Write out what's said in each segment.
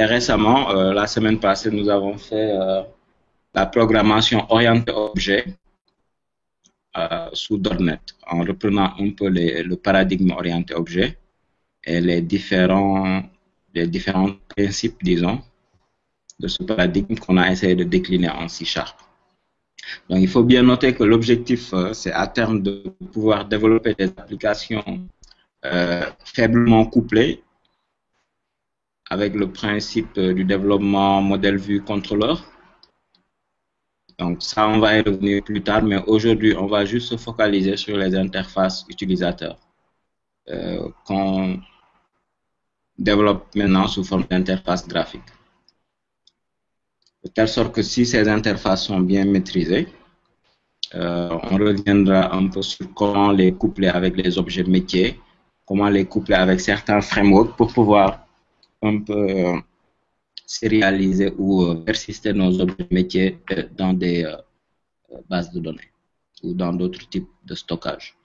Et récemment, la semaine passée, nous avons fait la programmation orientée objet sous .NET, en reprenant un peu le paradigme orienté objet et les différents principes, disons, de ce paradigme qu'on a essayé de décliner en C#. Donc, il faut bien noter que l'objectif, c'est à terme de pouvoir développer des applications faiblement couplées avec le principe du développement modèle vue contrôleur. Donc, ça, on va y revenir plus tard, mais aujourd'hui, on va juste se focaliser sur les interfaces utilisateurs qu'on développe maintenant sous forme d'interface graphique. De telle sorte que si ces interfaces sont bien maîtrisées, on reviendra un peu sur comment les coupler avec les objets métiers, comment les coupler avec certains frameworks pour pouvoir un peu sérialiser ou persister nos objets métiers dans des bases de données ou dans d'autres types de stockage.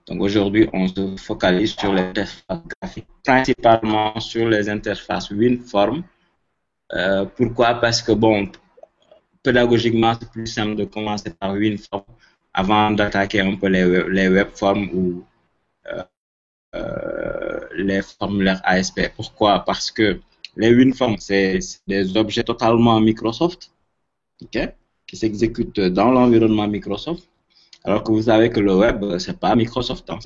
Donc aujourd'hui, on se focalise sur les interfaces graphiques, principalement sur les interfaces WinForm. Pourquoi? Parce que bon, pédagogiquement, c'est plus simple de commencer par WinForm avant d'attaquer un peu les webforms ou les formulaires ASP. Pourquoi? Parce que les WinForms, c'est des objets totalement Microsoft, okay, qui s'exécutent dans l'environnement Microsoft. Alors que vous savez que le web, c'est pas Microsoft. Hein,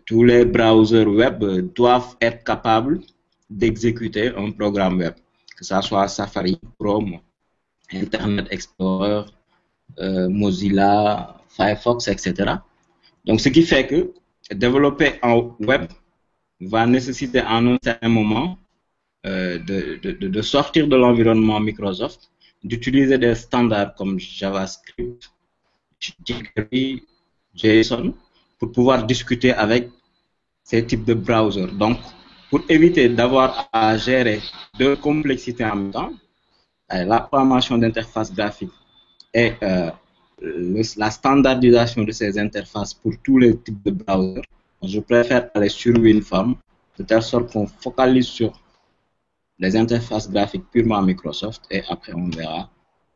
tous les browsers web doivent être capables d'exécuter un programme web, que ce soit Safari, Chrome, Internet Explorer, Mozilla, Firefox, etc. Donc, ce qui fait que développer en web va nécessiter en un certain moment de sortir de l'environnement Microsoft, d'utiliser des standards comme JavaScript, jQuery, JSON, pour pouvoir discuter avec ces types de browsers. Donc, pour éviter d'avoir à gérer deux complexités en même temps, la programmation d'interfaces graphiques et la standardisation de ces interfaces pour tous les types de browsers, je préfère aller sur WinForm, de telle sorte qu'on focalise sur les interfaces graphiques purement Microsoft et après on verra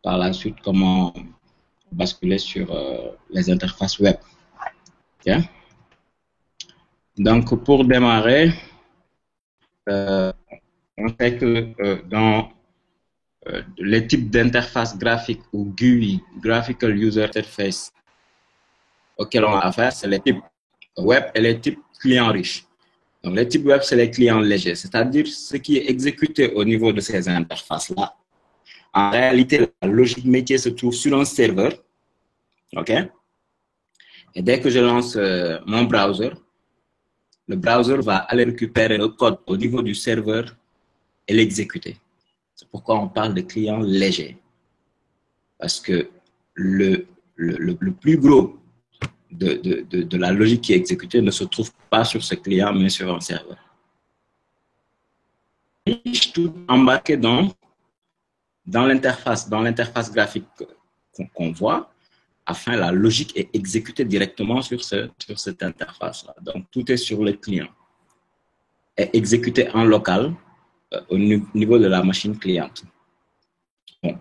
par la suite comment basculer sur les interfaces web. Okay? Donc pour démarrer, on sait que dans les types d'interfaces graphiques ou GUI, Graphical User Interface, auxquels on a affaire, c'est les types web et les types clients riches. Donc les types web, c'est les clients légers, c'est-à-dire ce qui est exécuté au niveau de ces interfaces-là. En réalité, la logique métier se trouve sur un serveur. OK? Et dès que je lance mon browser, le browser va aller récupérer le code au niveau du serveur et l'exécuter. C'est pourquoi on parle de clients légers. Parce que le plus gros de la logique qui est exécutée ne se trouve pas sur ce client, mais sur un serveur. Tout embarqué dans l'interface graphique qu'on voit, afin la logique est exécutée directement sur cette interface-là. Donc, tout est sur le client. Est exécuté en local au niveau de la machine cliente. Bon.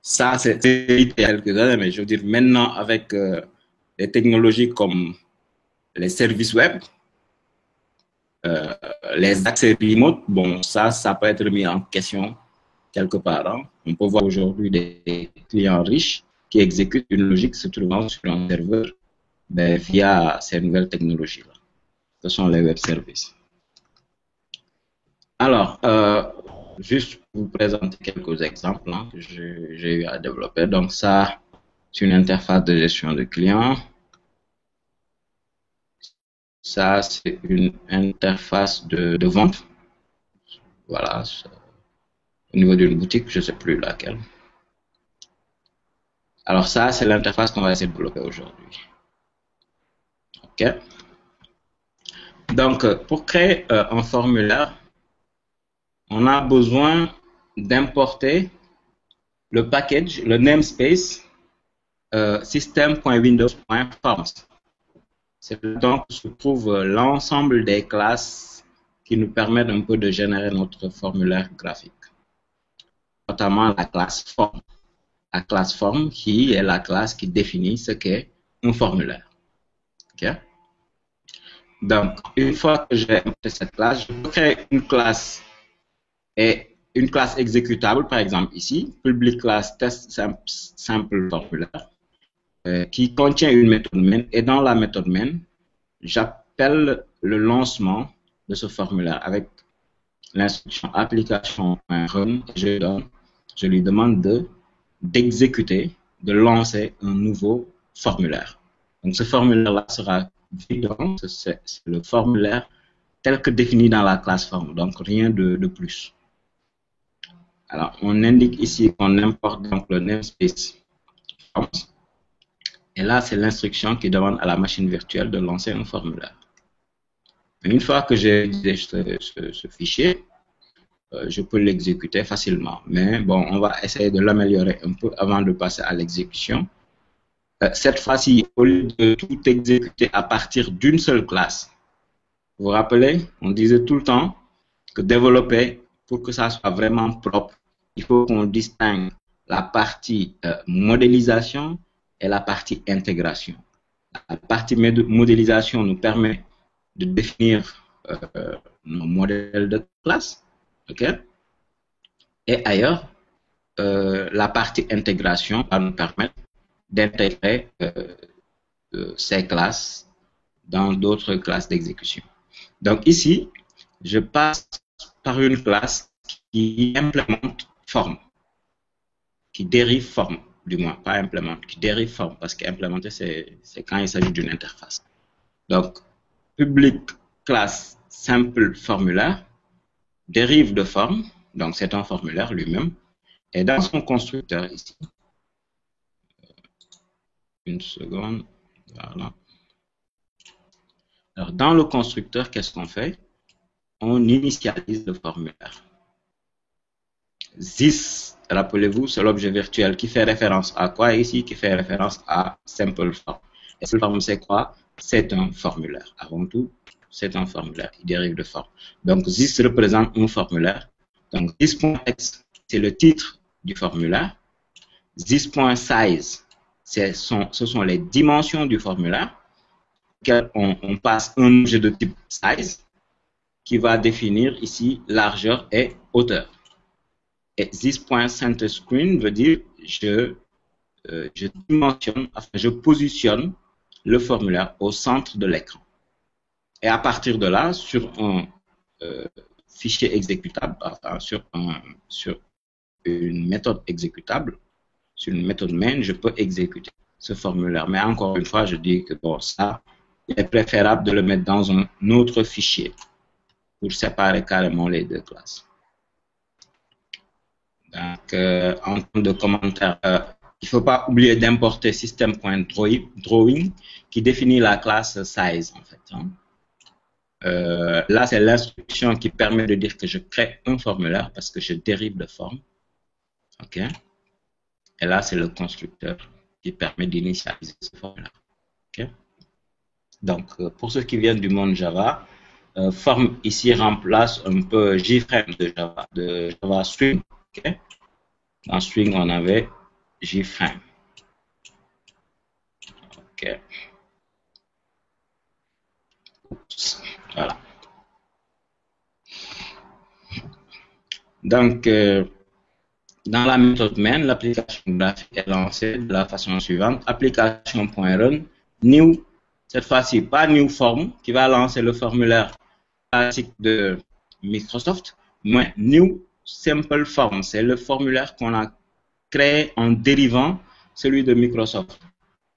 Ça, c'est il y a quelques années, mais je veux dire, maintenant, avec des technologies comme les services web, les accès remote, bon, ça peut être mis en question quelque part. Hein. On peut voir aujourd'hui des clients riches qui exécutent une logique se trouvant sur un serveur via ces nouvelles technologies-là. Ce sont les web services. Alors, juste pour vous présenter quelques exemples hein, que j'ai eu à développer. Donc ça, c'est une interface de gestion de clients. Ça, c'est une interface de vente. Voilà, au niveau d'une boutique, je ne sais plus laquelle. Alors ça, c'est l'interface qu'on va essayer de développer aujourd'hui. OK. Donc, pour créer un formulaire, on a besoin d'importer le package, le namespace system.windows.forms. C'est là donc se trouve l'ensemble des classes qui nous permettent un peu de générer notre formulaire graphique, notamment la classe form. La classe form qui est la classe qui définit ce qu'est un formulaire. Okay? Donc, une fois que j'ai implémenté cette classe, je peux créer une classe et une classe exécutable, par exemple ici, public class test simple formulaire, qui contient une méthode main, et dans la méthode main, j'appelle le lancement de ce formulaire avec l'instruction application.run, je lui demande d'exécuter, de lancer un nouveau formulaire. Donc ce formulaire-là sera vivant, c'est le formulaire tel que défini dans la classe form, donc rien de plus. Alors on indique ici qu'on importe donc le namespace forms, et là c'est l'instruction qui demande à la machine virtuelle de lancer un formulaire. Une fois que j'ai ce fichier, je peux l'exécuter facilement. Mais bon, on va essayer de l'améliorer un peu avant de passer à l'exécution. Cette fois-ci, au lieu de tout exécuter à partir d'une seule classe, vous vous rappelez, on disait tout le temps que développer, pour que ça soit vraiment propre, il faut qu'on distingue la partie modélisation et la partie intégration. La partie modélisation nous permet de définir nos modèles de classe, ok? Et ailleurs, la partie intégration va nous permettre d'intégrer ces classes dans d'autres classes d'exécution. Donc ici, je passe par une classe qui implémente forme, qui dérive forme, du moins, pas implémente, qui dérive forme, parce qu'implémenter, c'est quand il s'agit d'une interface. Donc, public class simple formulaire dérive de forme, donc c'est un formulaire lui-même, et dans son constructeur ici, une seconde, voilà. Alors dans le constructeur, qu'est-ce qu'on fait? On initialise le formulaire. This, rappelez-vous, c'est l'objet virtuel qui fait référence à quoi ici? Qui fait référence à simple form. Et simple form, c'est quoi? C'est un formulaire. Avant tout, c'est un formulaire. Il dérive de forme. Donc, this représente un formulaire. Donc, this.text, c'est le titre du formulaire. This.size, ce sont les dimensions du formulaire. On passe un objet de type size qui va définir ici largeur et hauteur. Et this.centerScreen veut dire je dimensionne, enfin je positionne le formulaire au centre de l'écran. Et à partir de là, sur un fichier exécutable, enfin sur une méthode exécutable, sur une méthode main, je peux exécuter ce formulaire. Mais encore une fois, je dis que bon, ça, il est préférable de le mettre dans un autre fichier pour séparer carrément les deux classes. Donc, en termes de commentaires, il ne faut pas oublier d'importer system.drawing qui définit la classe size en fait. Hein. Là, c'est l'instruction qui permet de dire que je crée un formulaire parce que je dérive de forme. OK. Et là, c'est le constructeur qui permet d'initialiser ce formulaire. OK. Donc, pour ceux qui viennent du monde Java, form ici remplace un peu JFrame de Java Swing. Okay. Dans Swing, on avait JFrame. OK. Oups. Voilà. Donc, dans la méthode main, l'application graphique est lancée de la façon suivante. Application.run, new, cette fois-ci pas new form, qui va lancer le formulaire classique de Microsoft, mais new simple form, c'est le formulaire qu'on a créé en dérivant celui de Microsoft.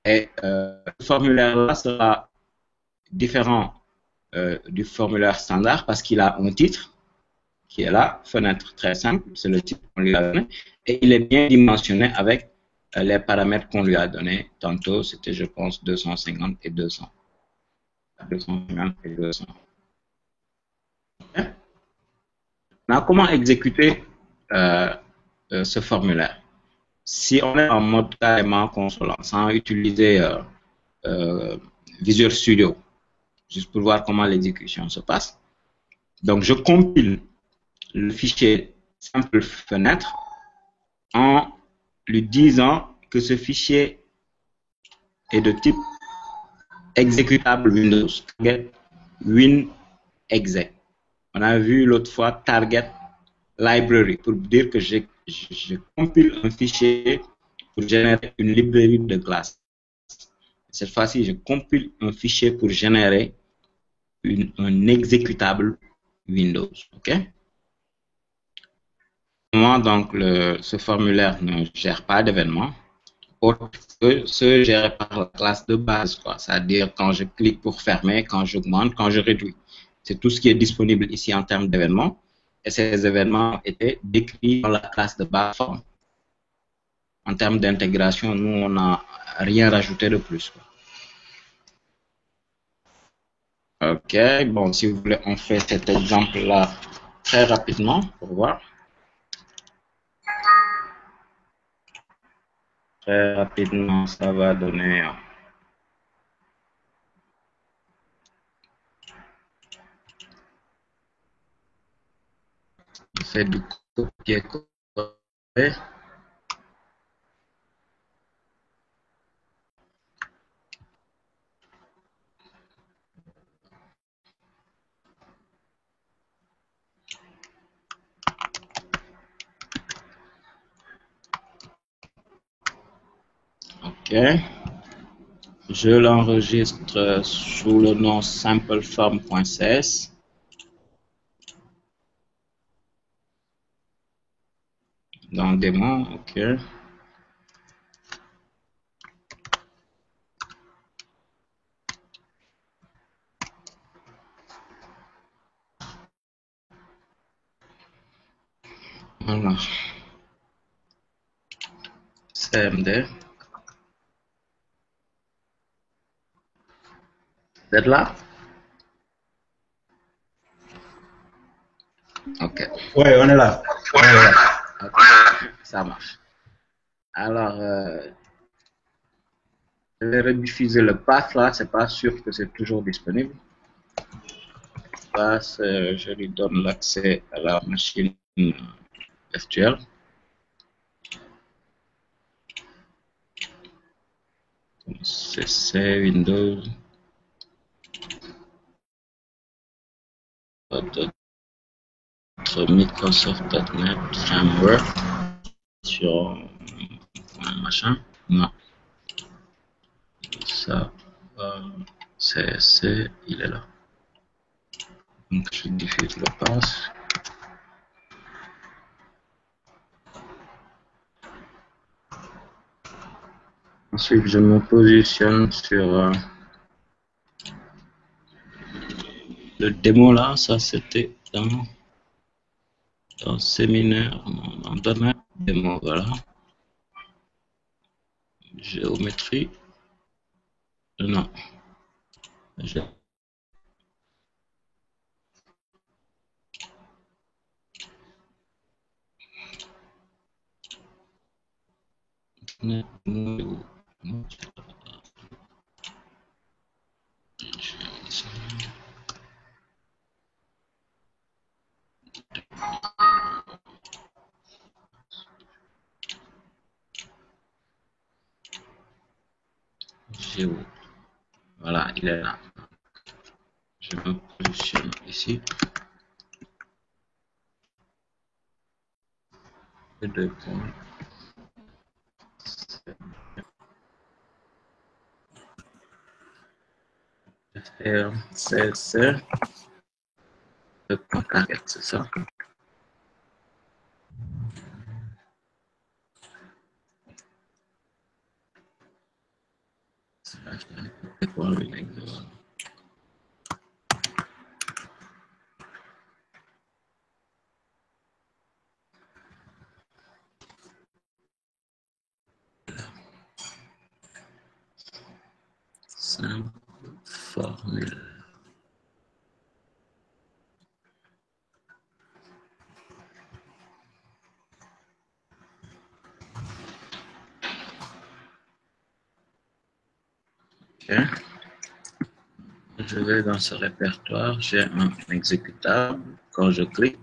Et ce formulaire-là sera différent du formulaire standard parce qu'il a un titre qui est là, fenêtre très simple, c'est le titre qu'on lui a donné, et il est bien dimensionné avec les paramètres qu'on lui a donnés. Tantôt, c'était, je pense, 250 et 200. 250 et 200. Maintenant, comment exécuter ce formulaire? Si on est en mode carrément console, sans utiliser Visual Studio, juste pour voir comment l'exécution se passe, Donc, je compile le fichier simple fenêtre en lui disant que ce fichier est de type exécutable Windows, target WinExec. On a vu l'autre fois target library pour dire que je compile un fichier pour générer une librairie de classe. Cette fois-ci, je compile un fichier pour générer un exécutable Windows. OK? Donc, ce formulaire ne gère pas d'événements autre que ceux gérés par la classe de base, c'est-à-dire quand je clique pour fermer, quand j'augmente, quand je réduis. C'est tout ce qui est disponible ici en termes d'événements. Et ces événements étaient décrits dans la classe de base. En termes d'intégration, nous, on n'a rien rajouté de plus. OK, bon, si vous voulez, on fait cet exemple-là très rapidement pour voir. Très rapidement, ça va donner... On fait du copier-coller. OK. Je l'enregistre sous le nom simpleform.cs. Dans démon, OK. Voilà. CMD. Vous êtes là? OK. Ouais, on est là. On est là. Okay. Ça marche. Alors, je vais rediffuser le path là, c'est pas sûr que c'est toujours disponible. Path, je lui donne l'accès à la machine virtuelle. CC Windows. Microsoft.NET Framework sur machin. Non. Ça, c'est, il est là. Donc je diffuse le pass. Ensuite, je me positionne sur le démo là. Ça, c'était dans séminaire, dans domaine démo, voilà. Géométrie. Non. Géo. Voilà, il est là. Je me positionne ici. Et deux points. C'est le point target, c'est ça. Simple formule. Ok. je vais dans ce répertoire, j'ai un exécutable. Quand je clique,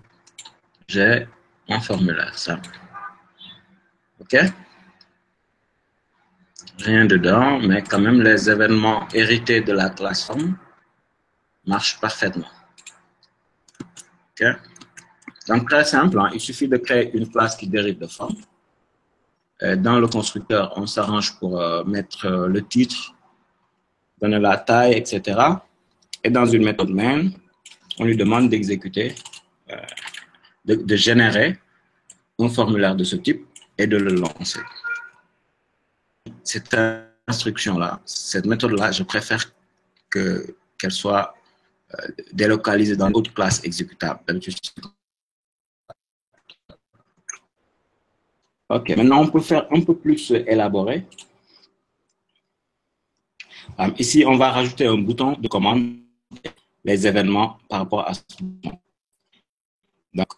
j'ai un formulaire simple. OK? Rien dedans, mais quand même, les événements hérités de la classe forme marchent parfaitement. OK? Donc, très simple, hein, il suffit de créer une classe qui dérive de forme. Dans le constructeur, on s'arrange pour mettre le titre, donner la taille, etc. Et dans une méthode main, on lui demande d'exécuter, de générer un formulaire de ce type et de le lancer. Cette instruction-là, cette méthode-là, je préfère qu'elle soit délocalisée dans d'autres classes exécutables. OK, maintenant on peut faire un peu plus élaboré. Ici, on va rajouter un bouton de commande, les événements par rapport à ce bouton. Donc,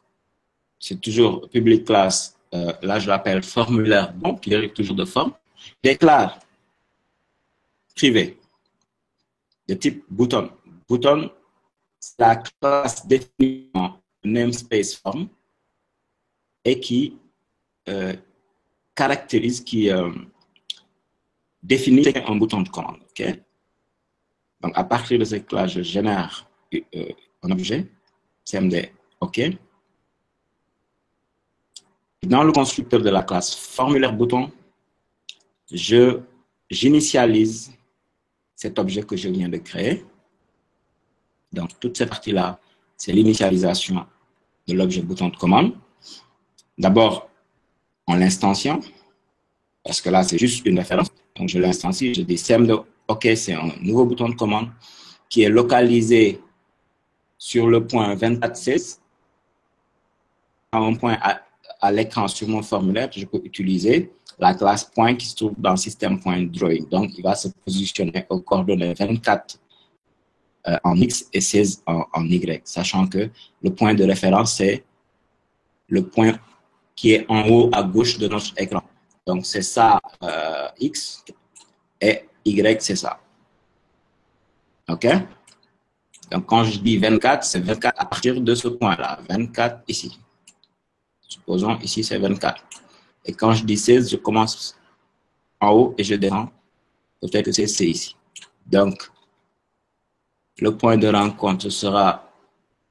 c'est toujours public class. Là, je l'appelle formulaire bon, qui dérive toujours de forme. Déclare privé de type bouton. Bouton, c'est la classe définie en namespace form et qui caractérise, qui définit un bouton de commande. Okay? Donc, à partir de cette classe, je génère un objet, CMD, OK. Dans le constructeur de la classe formulaire bouton, j'initialise cet objet que je viens de créer. Donc, toute cette partie-là, c'est l'initialisation de l'objet bouton de commande. D'abord, en l'instanciant, parce que là, c'est juste une référence. Donc, je l'instancie, je dis CMD, OK, c'est un nouveau bouton de commande qui est localisé sur le point 2416. À un point à l'écran sur mon formulaire, je peux utiliser la classe point qui se trouve dans le système.drawing. Donc, il va se positionner aux coordonnées 24 en X et 16 en Y, sachant que le point de référence, c'est le point qui est en haut à gauche de notre écran. Donc, c'est ça X et Y, c'est ça. OK? Donc, quand je dis 24, c'est 24 à partir de ce point-là. 24 ici. Supposons ici, c'est 24. Et quand je dis 16, je commence en haut et je descends. Peut-être que c'est ici. Donc, le point de rencontre sera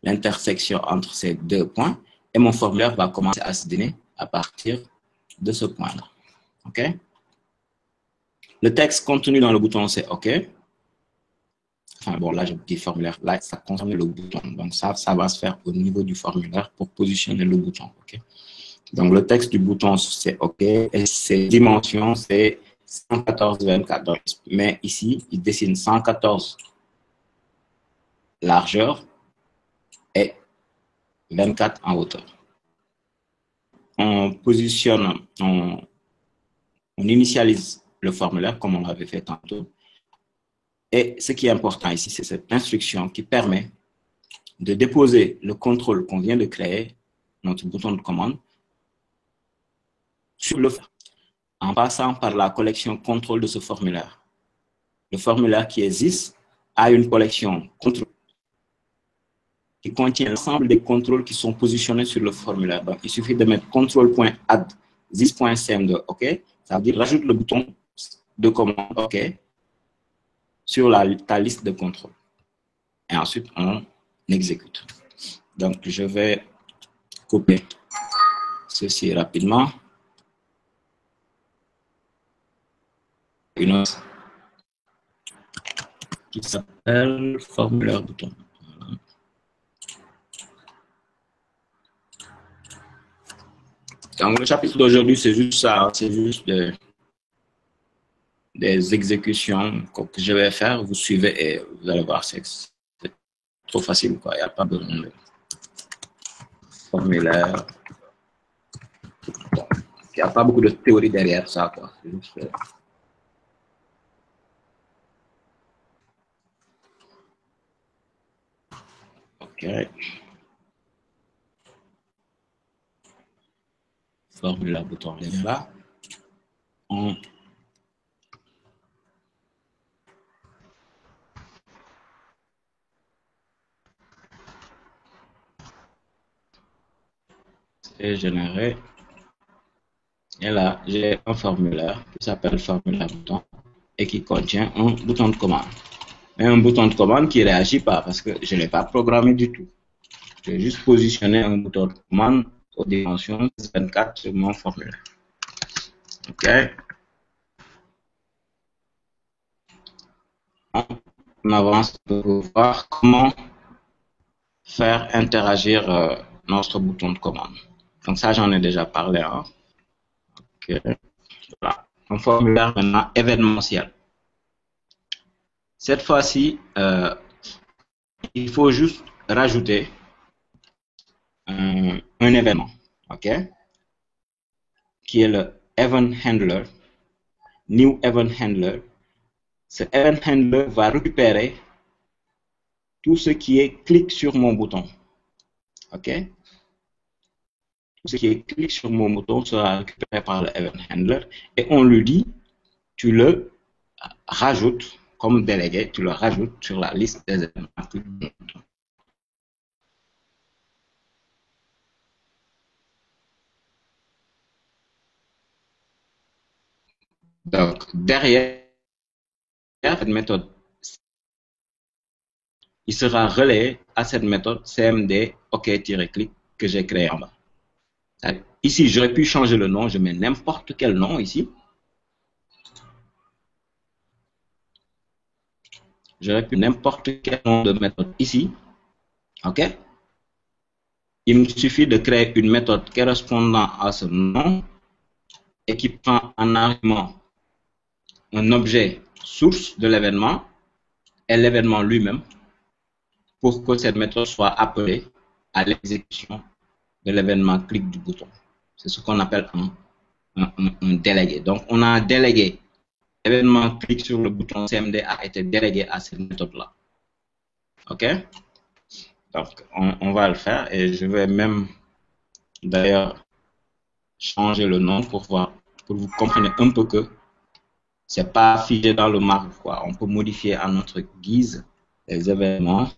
l'intersection entre ces deux points. Et mon formulaire va commencer à se donner à partir de ce point-là. OK? Le texte contenu dans le bouton, c'est OK. Enfin, bon, là, je dis formulaire. Là, ça concerne le bouton. Donc, ça va se faire au niveau du formulaire pour positionner le bouton. OK? Donc, le texte du bouton, c'est OK. Et ses dimensions, c'est 114,24. Mais ici, il dessine 114 largeur et 24 en hauteur. On positionne, on initialise le formulaire comme on l'avait fait tantôt. Et ce qui est important ici, c'est cette instruction qui permet de déposer le contrôle qu'on vient de créer, notre bouton de commande, sur le formulaire, en passant par la collection contrôle de ce formulaire. Le formulaire qui existe a une collection contrôle qui contient l'ensemble des contrôles qui sont positionnés sur le formulaire. Donc, il suffit de mettre contrôle.add this.cm2, OK? Ça veut dire rajoute le bouton de commande, OK, sur ta liste de contrôles. Et ensuite, on exécute. Donc, je vais copier ceci rapidement. Une autre qui s'appelle formulaire bouton. Voilà. Donc, le chapitre d'aujourd'hui, c'est juste ça. C'est juste des exécutions que je vais faire. Vous suivez et vous allez voir, c'est trop facile, quoi. Il n'y a pas besoin de formulaire. Il n'y a pas beaucoup de théorie derrière ça, quoi. C'est juste... OK. Formulaire bouton là. On et générer. Et là, j'ai un formulaire qui s'appelle formulaire bouton et qui contient un bouton de commande. Mais un bouton de commande qui ne réagit pas parce que je ne l'ai pas programmé du tout. J'ai juste positionné un bouton de commande aux dimensions 24 sur mon formulaire. OK. On avance pour voir comment faire interagir notre bouton de commande. Donc ça, j'en ai déjà parlé. Hein. Okay. Voilà. Un formulaire maintenant événementiel. Cette fois-ci, il faut juste rajouter un événement, ok, qui est le event handler, new event handler. Ce event handler va récupérer tout ce qui est clic sur mon bouton, ok. Tout ce qui est clic sur mon bouton sera récupéré par le event handler et on lui dit, tu le rajoutes comme délégué, tu le rajoutes sur la liste des événements. Donc, derrière cette méthode, il sera relayé à cette méthode CMD OK-click que j'ai créé en bas. Ici, j'aurais pu changer le nom, je mets n'importe quel nom ici. J'aurais pu n'importe quel nom de méthode ici. OK? Il me suffit de créer une méthode correspondant à ce nom et qui prend en argument un objet source de l'événement et l'événement lui-même pour que cette méthode soit appelée à l'exécution de l'événement clic du bouton. C'est ce qu'on appelle un délégué. Donc, on a un délégué. L'événement clic sur le bouton CMD a été délégué à cette méthode-là. OK? Donc, on va le faire et je vais même d'ailleurs changer le nom pour voir, pour vous compreniez un peu que c'est pas figé dans le marbre, quoi. On peut modifier à notre guise les événements.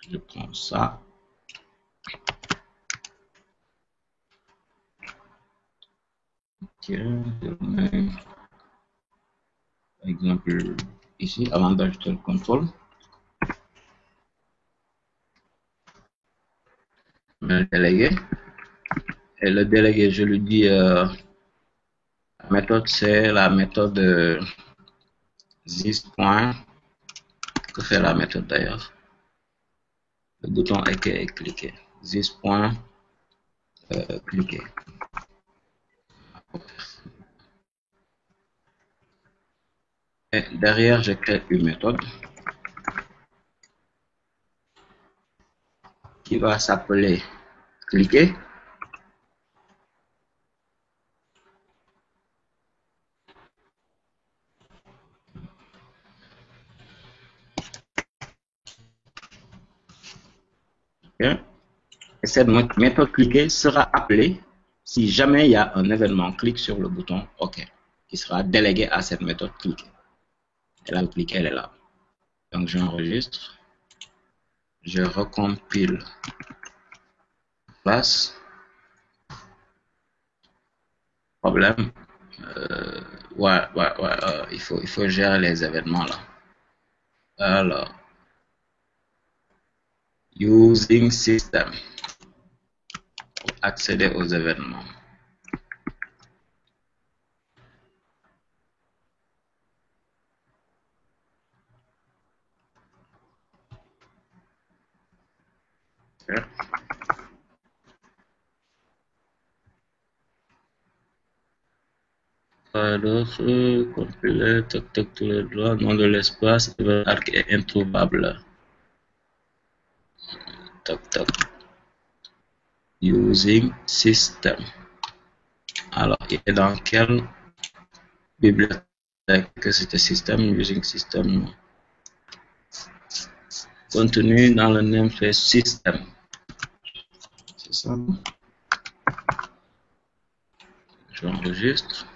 Je prends ça. Ok, je mets, par exemple, ici, avant d'ajouter le contrôle. Le délégué. Et le délégué, je lui dis, la méthode, c'est la méthode this point. Que fait la méthode d'ailleurs? Le bouton est cliqué. This point, cliquer. Et derrière, je crée une méthode qui va s'appeler cliquer. Okay. Et cette méthode cliquer sera appelée si jamais il y a un événement clic sur le bouton OK, qui sera délégué à cette méthode cliquer. Et là, le cliquer, elle est là. Donc, j'enregistre. Je recompile. Place. Problème. Il faut gérer les événements là. Alors, using system. Pour accéder aux événements. Okay. D'autres, compiler, toc tous les droits, nom de l'espace, arc est introuvable. Toc. Using system. Alors, il est dans quelle bibliothèque que c'était system, using system. Contenu dans le namespace system. C'est ça. J'enregistre.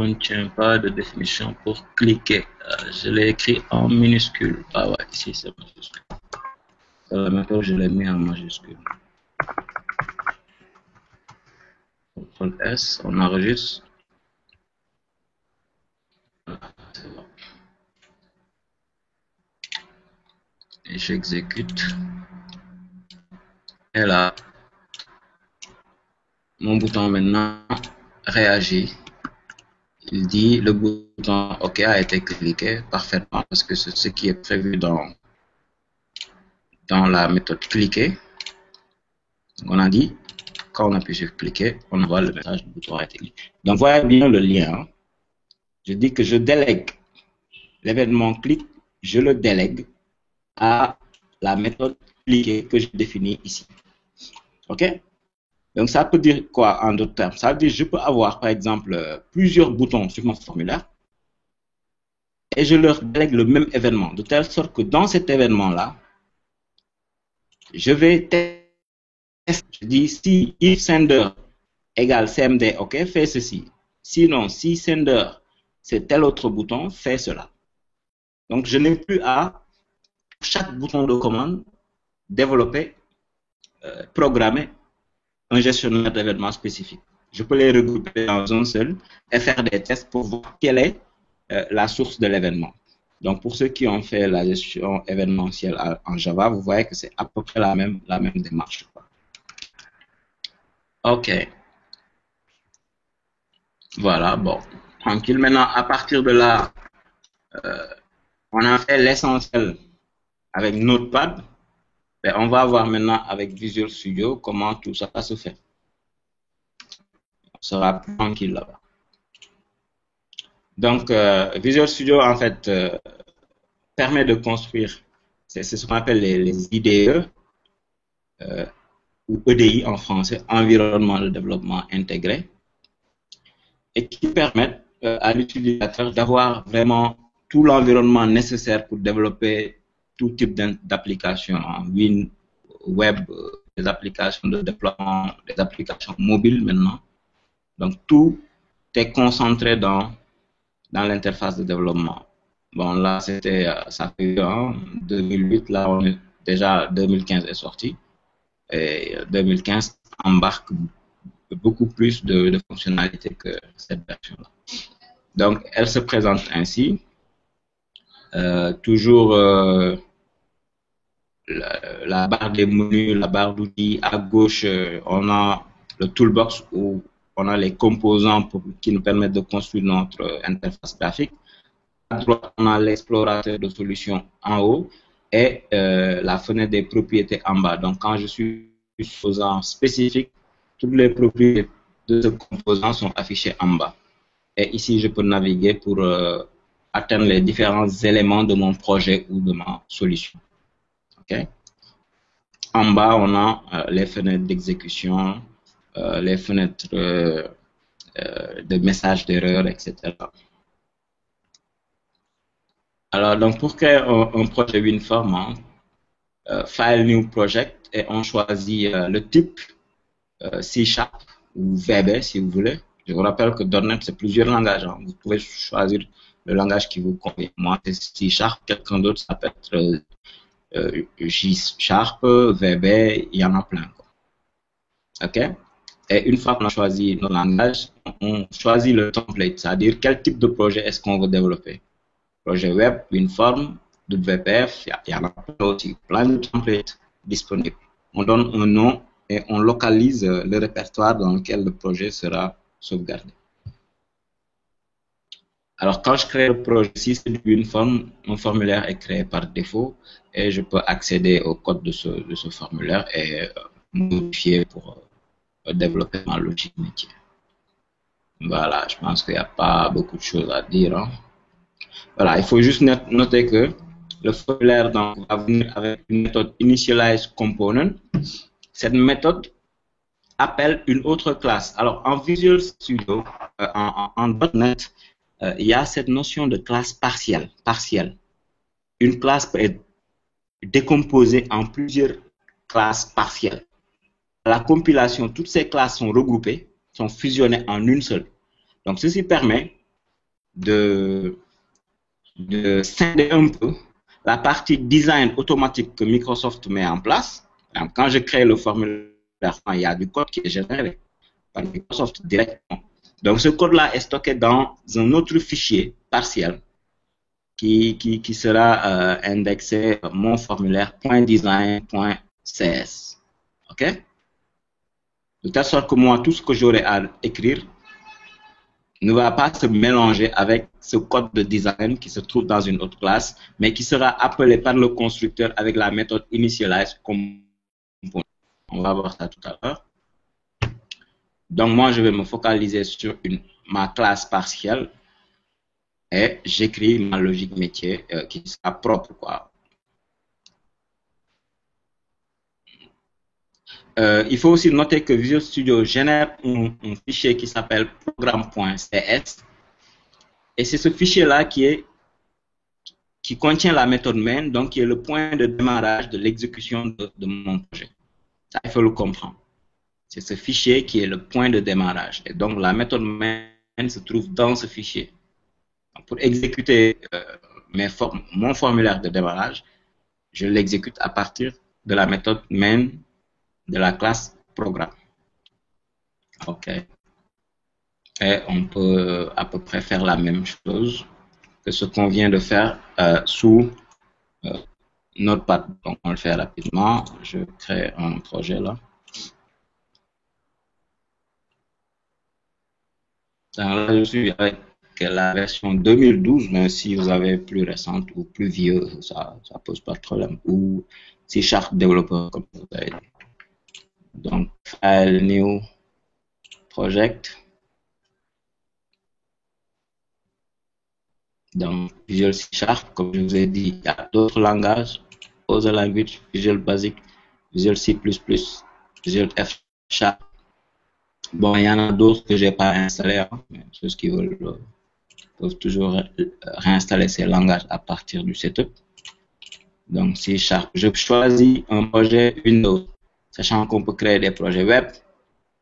contient pas de définition pour cliquer. Je l'ai écrit en minuscule. Ah ouais, ici c'est majuscule. La méthode, je l'ai mis en majuscule. CTRL S, on enregistre. C'est bon. Et j'exécute. Et là, mon bouton maintenant réagit. Il dit le bouton OK a été cliqué parfaitement parce que c'est ce qui est prévu dans la méthode cliquer. On a dit, quand on appuie sur cliquer, on voit le message du bouton a été cliqué. Donc, voyez bien le lien. Je dis que je délègue l'événement clic, je le délègue à la méthode cliquer que je définis ici. OK? Donc, ça peut dire quoi en d'autres termes? Ça veut dire que je peux avoir, par exemple, plusieurs boutons sur mon formulaire et je leur délègue le même événement, de telle sorte que dans cet événement-là, je vais tester. Je dis si if sender égale cmd, OK, fais ceci. Sinon, si sender, c'est tel autre bouton, fais cela. Donc, je n'ai plus à, pour chaque bouton de commande, développer, programmer un gestionnaire d'événements spécifique. Je peux les regrouper dans un seul et faire des tests pour voir quelle est la source de l'événement. Donc, pour ceux qui ont fait la gestion événementielle en Java, vous voyez que c'est à peu près la même démarche. OK. Voilà, bon. Tranquille. Maintenant, à partir de là, on a fait l'essentiel avec Notepad. Et on va voir maintenant avec Visual Studio comment tout ça se fait. On sera tranquille là-bas. Donc, Visual Studio, en fait, permet de construire, c'est ce qu'on appelle les IDE, ou EDI en français, environnement de développement intégré, et qui permettent à l'utilisateur d'avoir vraiment tout l'environnement nécessaire pour développer tout type d'applications en Win, web, des applications de déploiement, des applications mobiles maintenant. Donc, tout est concentré dans l'interface de développement. Bon, là, c'était, ça fait 2008, là, on est déjà, 2015 est sorti. Et 2015 embarque beaucoup plus de fonctionnalités que cette version-là. Donc, elle se présente ainsi. Toujours la barre des menus, la barre d'outils. À gauche, on a le toolbox où on a les composants qui nous permettent de construire notre interface graphique. À droite, on a l'explorateur de solutions en haut et la fenêtre des propriétés en bas. Donc, quand je suis composant spécifique, toutes les propriétés de ce composant sont affichées en bas. Et ici, je peux naviguer pour atteindre les différents éléments de mon projet ou de ma solution. Okay? En bas, on a les fenêtres d'exécution, les fenêtres de messages d'erreur, etc. Alors, donc, pour créer un projet WinForm, File New Project, et on choisit le type C# ou VB si vous voulez. Je vous rappelle que .NET, c'est plusieurs langages. Hein. Vous pouvez choisir le langage qui vous convient. Moi, c'est C#, quelqu'un d'autre, ça peut être J#, VB, il y en a plein. Quoi. OK? Et une fois qu'on a choisi nos langages, on choisit le template, c'est-à-dire quel type de projet est-ce qu'on veut développer. Projet web, WinForm, WPF, il y en a plein aussi, plein de templates disponibles. On donne un nom et on localise le répertoire dans lequel le projet sera sauvegardé. Alors, quand je crée le projet, si c'est du WinForm, mon formulaire est créé par défaut et je peux accéder au code de ce formulaire et modifier pour développer ma logique métier. Voilà, je pense qu'il n'y a pas beaucoup de choses à dire. Hein. Voilà, il faut juste noter que le formulaire va venir avec une méthode initializeComponent. Cette méthode appelle une autre classe. Alors, en Visual Studio, en .NET, il y a cette notion de classe partielle. Une classe peut être décomposée en plusieurs classes partielles. À la compilation, toutes ces classes sont regroupées, sont fusionnées en une seule. Donc, ceci permet de scinder un peu la partie design automatique que Microsoft met en place. Quand je crée le formulaire, il y a du code qui est généré par Microsoft directement. Donc, ce code-là est stocké dans un autre fichier partiel qui sera indexé mon formulaire.design.cs. OK? De telle sorte que moi, tout ce que j'aurai à écrire ne va pas se mélanger avec ce code de design qui se trouve dans une autre classe, mais qui sera appelé par le constructeur avec la méthode initialize component. On va voir ça tout à l'heure. Donc, moi, je vais me focaliser sur ma classe partielle et j'écris ma logique métier qui sera propre, quoi. Il faut aussi noter que Visual Studio génère un fichier qui s'appelle programme.cs et c'est ce fichier-là qui contient la méthode main, donc qui est le point de démarrage de l'exécution de mon projet. Ça, il faut le comprendre. C'est ce fichier qui est le point de démarrage. Et donc, la méthode main se trouve dans ce fichier. Donc, pour exécuter mon formulaire de démarrage, je l'exécute à partir de la méthode main de la classe programme. OK. Et on peut à peu près faire la même chose que ce qu'on vient de faire sous Notepad. Donc, on le fait rapidement. Je crée un projet là. Donc, là, je suis avec la version 2012, mais si vous avez plus récente ou plus vieux, ça pose pas de problème. Ou C# développeur, comme vous avez dit. Donc, File, New, Project. Dans Visual C#, comme je vous ai dit, il y a d'autres langages, Other Language, Visual Basic, Visual C++, Visual F#. Bon, il y en a d'autres que je n'ai pas installés, hein, mais ceux qui veulent peuvent toujours réinstaller ces langages à partir du setup. Donc, C#, je choisis un projet Windows, sachant qu'on peut créer des projets web,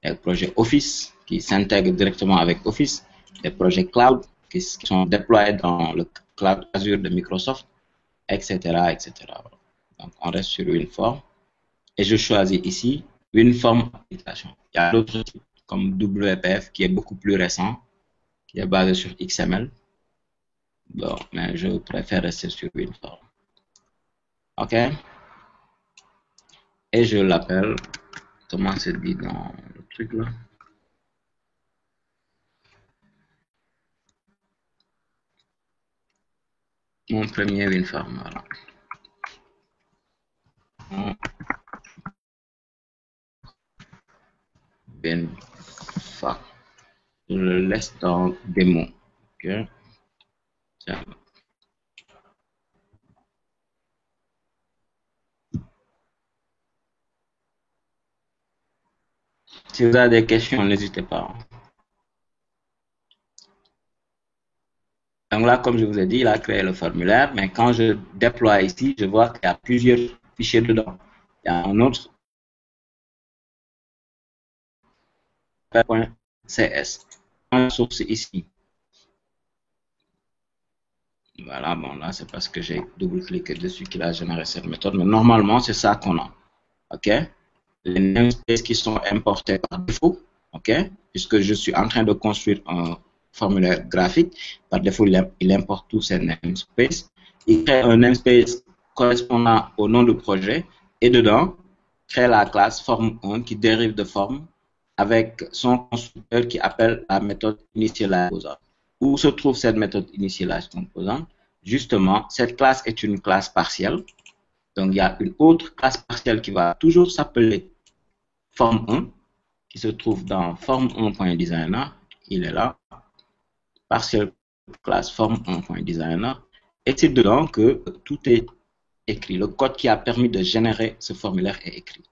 des projets Office qui s'intègrent directement avec Office, des projets cloud qui sont déployés dans le cloud Azure de Microsoft, etc., etc. Donc, on reste sur WinForm et je choisis ici WinForm application. Il y a d'autres types comme WPF qui est beaucoup plus récent, qui est basé sur XML. Bon, mais je préfère rester sur WinForm. OK? Et je l'appelle, comment c'est dit dans le truc là? Mon premier WinForm, voilà. WinForm. Je le laisse dans démo. OK? Tiens. Si vous avez des questions, n'hésitez pas. Donc là, comme je vous ai dit, il a créé le formulaire, mais quand je déploie ici, je vois qu'il y a plusieurs fichiers dedans. Il y a un autre .cs. La source ici. Voilà, bon là, c'est parce que j'ai double-cliqué dessus qu'il a généré cette méthode, mais normalement, c'est ça qu'on a. OK? Les namespaces qui sont importés par défaut, OK? Puisque je suis en train de construire un formulaire graphique, par défaut, il importe tous ces namespaces. Il crée un namespace correspondant au nom du projet et dedans, crée la classe form1 qui dérive de form avec son constructeur qui appelle la méthode initialize. Où se trouve cette méthode initialize composante? Justement, cette classe est une classe partielle. Donc, il y a une autre classe partielle qui va toujours s'appeler form1 qui se trouve dans form1.designer. Il est là. Partielle classe form1.designer. Et c'est dedans que tout est écrit. Le code qui a permis de générer ce formulaire est écrit.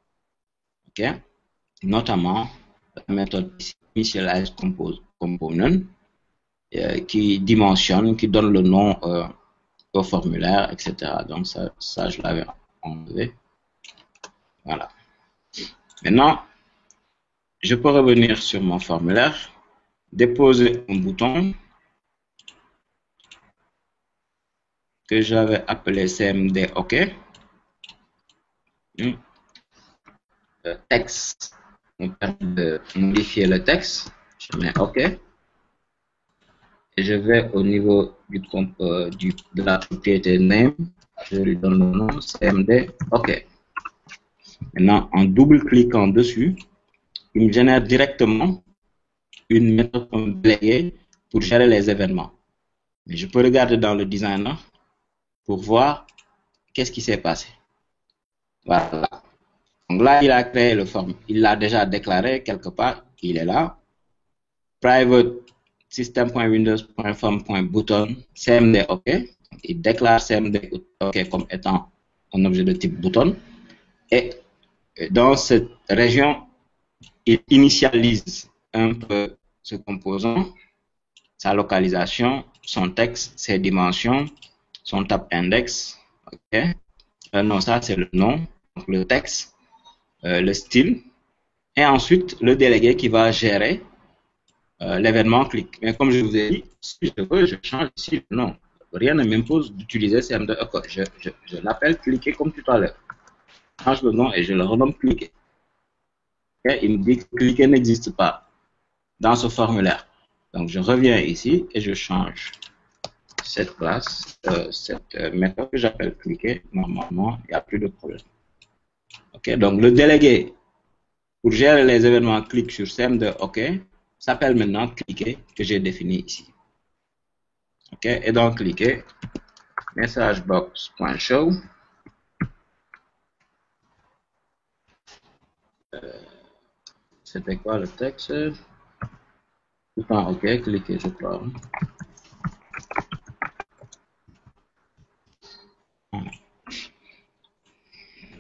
OK? Notamment la méthode initialize component qui dimensionne, qui donne le nom au formulaire, etc. Donc ça je l'avais enlevé. Voilà. Maintenant, je peux revenir sur mon formulaire, déposer un bouton que j'avais appelé CMD OK. Le texte me permet de modifier le texte. Je mets OK. Et je vais au niveau de la propriété name. Je lui donne le nom CMD OK. Maintenant, en double-cliquant dessus, il me génère directement une méthode déléguée pour gérer les événements. Mais je peux regarder dans le designer pour voir qu'est-ce qui s'est passé. Voilà. Donc là, il a créé le form. Il l'a déjà déclaré quelque part. Il est là. Private system.windows.form.button CMD OK. Il déclare CMD OK comme étant un objet de type button. Et dans cette région, il initialise un peu ce composant, sa localisation, son texte, ses dimensions, son tab index. OK. Non, ça c'est le nom, donc le texte, le style, et ensuite le délégué qui va gérer l'événement clic. Mais comme je vous ai dit, si je veux, je change ici le nom. Rien ne m'impose d'utiliser CM2. Je l'appelle cliquer comme tout à l'heure. Je change le nom et je le renomme cliquer. Okay? Il me dit que cliquer n'existe pas dans ce formulaire. Donc je reviens ici et je change cette classe, cette méthode que j'appelle cliquer. Normalement, il n'y a plus de problème. Ok, donc le délégué pour gérer les événements clic sur CM2 OK s'appelle maintenant cliquer que j'ai défini ici. Ok, et donc cliquer messagebox.show. C'était quoi le texte? Tout en OK, cliquer, je crois.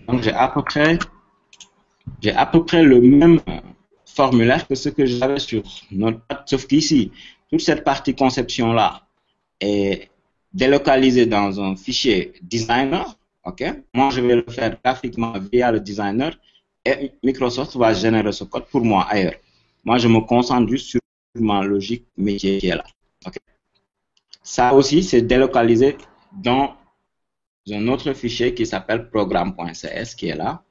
Donc j'ai à peu près le même formulaire que ce que j'avais sur Notepad, sauf qu'ici, toute cette partie conception là est délocalisée dans un fichier designer. Ok, moi je vais le faire graphiquement via le designer et Microsoft va générer ce code pour moi ailleurs. Moi je me concentre juste sur ma logique métier qui est là. Okay. Ça aussi c'est délocalisé dans un autre fichier qui s'appelle programme.cs qui est là.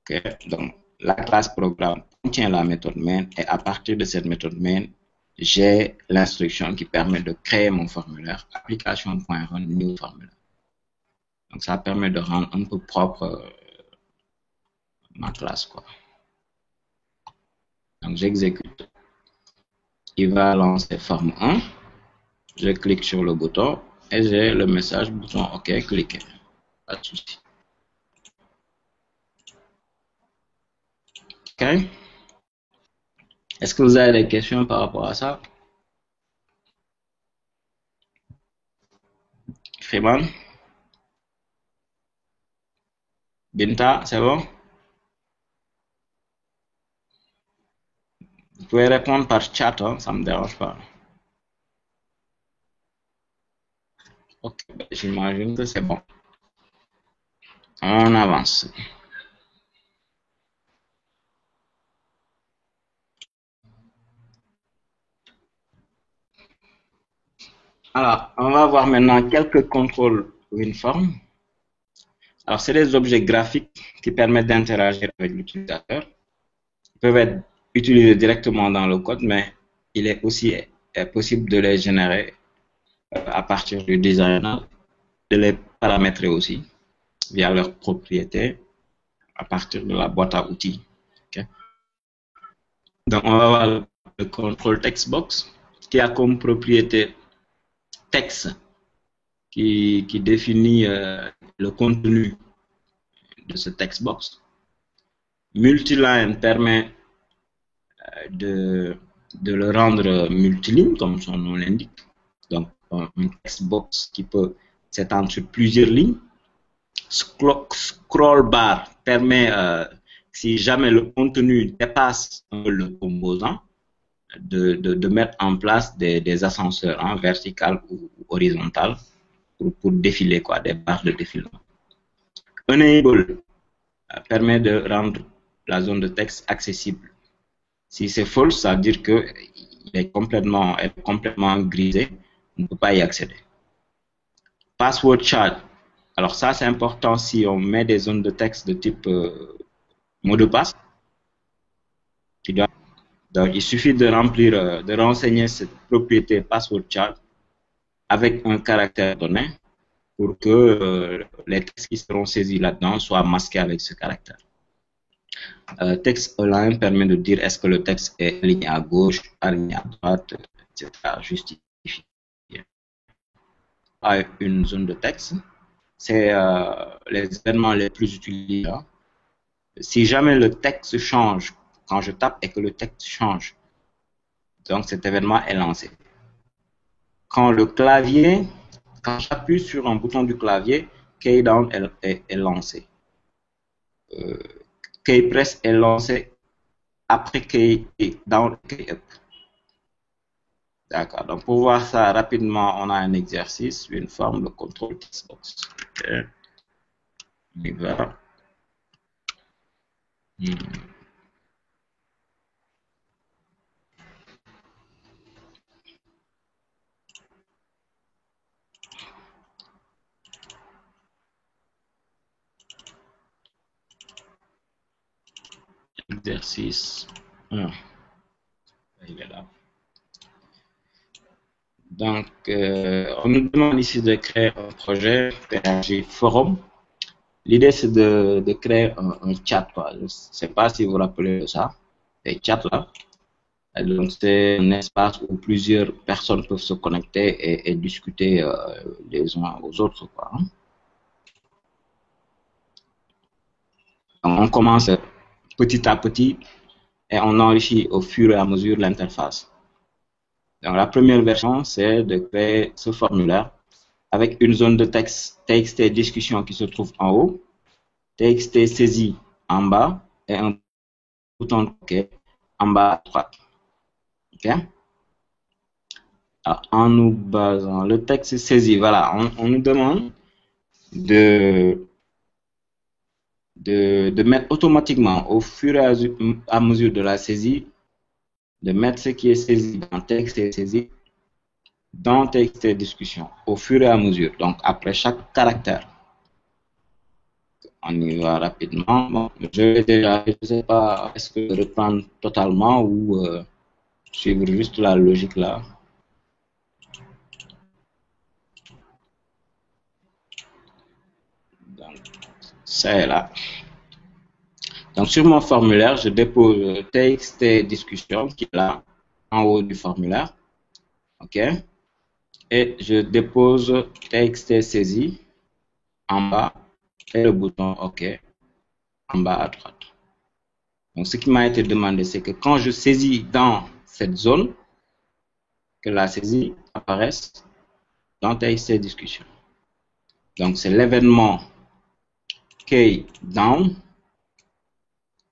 Okay. Donc la classe programme contient la méthode main et à partir de cette méthode main, j'ai l'instruction qui permet de créer mon formulaire application.run new formulaire. Donc ça permet de rendre un peu propre ma classe quoi. Donc j'exécute. Il va lancer forme 1. Je clique sur le bouton et j'ai le message bouton OK, cliquez. Pas de souci. OK. Est-ce que vous avez des questions par rapport à ça? Freeman? Binta, c'est bon? Vous pouvez répondre par chat, hein, ça ne me dérange pas. Ok, j'imagine que c'est bon. On avance. Alors, on va voir maintenant quelques contrôles WinForm. Alors, c'est des objets graphiques qui permettent d'interagir avec l'utilisateur. Ils peuvent être utilisés directement dans le code, mais il est aussi possible de les générer à partir du designer, de les paramétrer aussi via leurs propriétés à partir de la boîte à outils. Okay. Donc, on va voir le contrôle textbox qui a comme propriété texte qui définit le contenu de ce textbox. Multiline permet de le rendre multiligne, comme son nom l'indique. Donc, un textbox qui peut s'étendre sur plusieurs lignes. Scroll bar permet, si jamais le contenu dépasse le composant, de mettre en place des ascenseurs hein, verticales ou horizontales pour défiler quoi, des barres de défilement. Enable permet de rendre la zone de texte accessible. Si c'est false, ça veut dire qu'elle est complètement grisée, on ne peut pas y accéder. Password chart. Alors ça, c'est important si on met des zones de texte de type mot de passe. Donc, il suffit de remplir, de renseigner cette propriété password chart avec un caractère donné pour que les textes qui seront saisis là-dedans soient masqués avec ce caractère. Texte align permet de dire est-ce que le texte est aligné à gauche, aligné à droite, etc. Justifié. Une zone de texte, c'est les événements les plus utilisés. Si jamais le texte change, quand je tape et que le texte change, donc cet événement est lancé. Quand le clavier, quand j'appuie sur un bouton du clavier, key down est lancé. Key press est lancé après key down, key up. D'accord. Donc pour voir ça rapidement, on a un exercice, une forme de contrôle textbox. Okay. On y va. Exercice 1. Il est là. Donc, on nous demande ici de créer un projet PHP Forum. L'idée, c'est de créer un chat. Quoi. Je ne sais pas si vous vous rappelez de ça, des chats là. Et donc, c'est un espace où plusieurs personnes peuvent se connecter et discuter les uns aux autres. Quoi. Donc, on commence petit à petit et on enrichit au fur et à mesure l'interface. Donc, la première version, c'est de créer ce formulaire avec une zone de texte TXT discussion qui se trouve en haut, TXT saisie en bas et un bouton OK en bas à droite. OK? Alors, en nous basant, le texte saisi, voilà, on nous demande de mettre automatiquement au fur et à mesure de la saisie, de mettre ce qui est saisi dans TXT saisie dans TXT discussion au fur et à mesure, donc après chaque caractère. On y va rapidement. Bon, je ne sais pas, est-ce que reprendre totalement ou suivre juste la logique là. Donc, c'est là. Donc, sur mon formulaire, je dépose TXT discussion qui est là, en haut du formulaire. OK. Et je dépose TXT saisie en bas et le bouton OK en bas à droite. Donc, ce qui m'a été demandé, c'est que quand je saisis dans cette zone, que la saisie apparaisse dans TXT discussion. Donc, c'est l'événement key down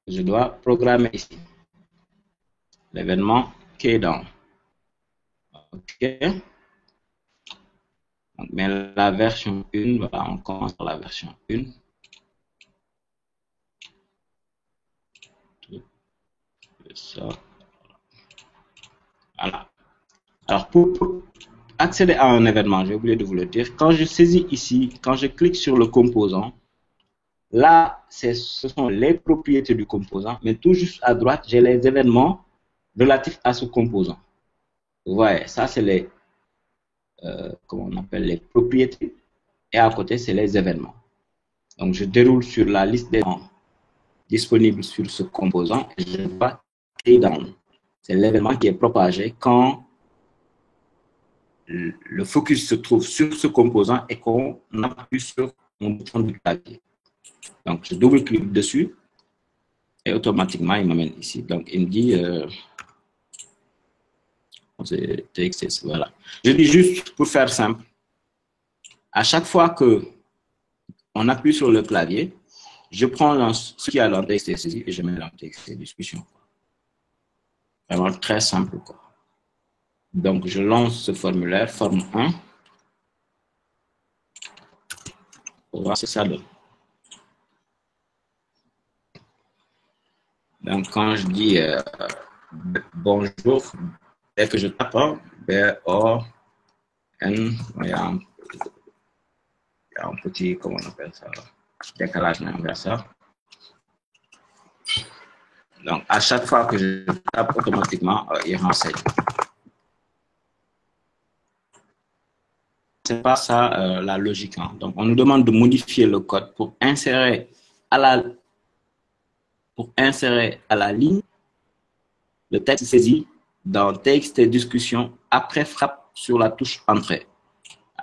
que je dois programmer ici. L'événement key down. OK. Donc, mais la version 1, voilà, on commence par la version 1. Ça. Voilà. Alors, pour accéder à un événement, j'ai oublié de vous le dire, quand je saisis ici, quand je clique sur le composant, là, ce sont les propriétés du composant, mais tout juste à droite, j'ai les événements relatifs à ce composant. Vous voyez, ça, c'est les, comment on appelle, les propriétés, et à côté, c'est les événements. Donc, je déroule sur la liste des événements disponibles sur ce composant, et je vois key down. C'est l'événement qui est propagé quand le focus se trouve sur ce composant et qu'on appuie sur mon bouton du clavier. Donc, je double-clique dessus et automatiquement, il m'amène ici. Donc, il me dit, c'est TXT, voilà. Je dis juste pour faire simple, à chaque fois que on appuie sur le clavier, je prends ce qu'il y a dans TXT saisie et je mets dans TXT discussion. Vraiment très simple, quoi. Donc, je lance ce formulaire, forme 1, pour voir ce que ça donne. Donc, quand je dis bonjour, dès que je tape, B-O-N, un petit, comment on appelle ça, décalage inverseur. Donc, à chaque fois que je tape, automatiquement, il renseigne. C'est pas ça la logique. Hein. Donc, on nous demande de modifier le code pour insérer à la ligne le texte saisi dans texte et discussion après frappe sur la touche entrée.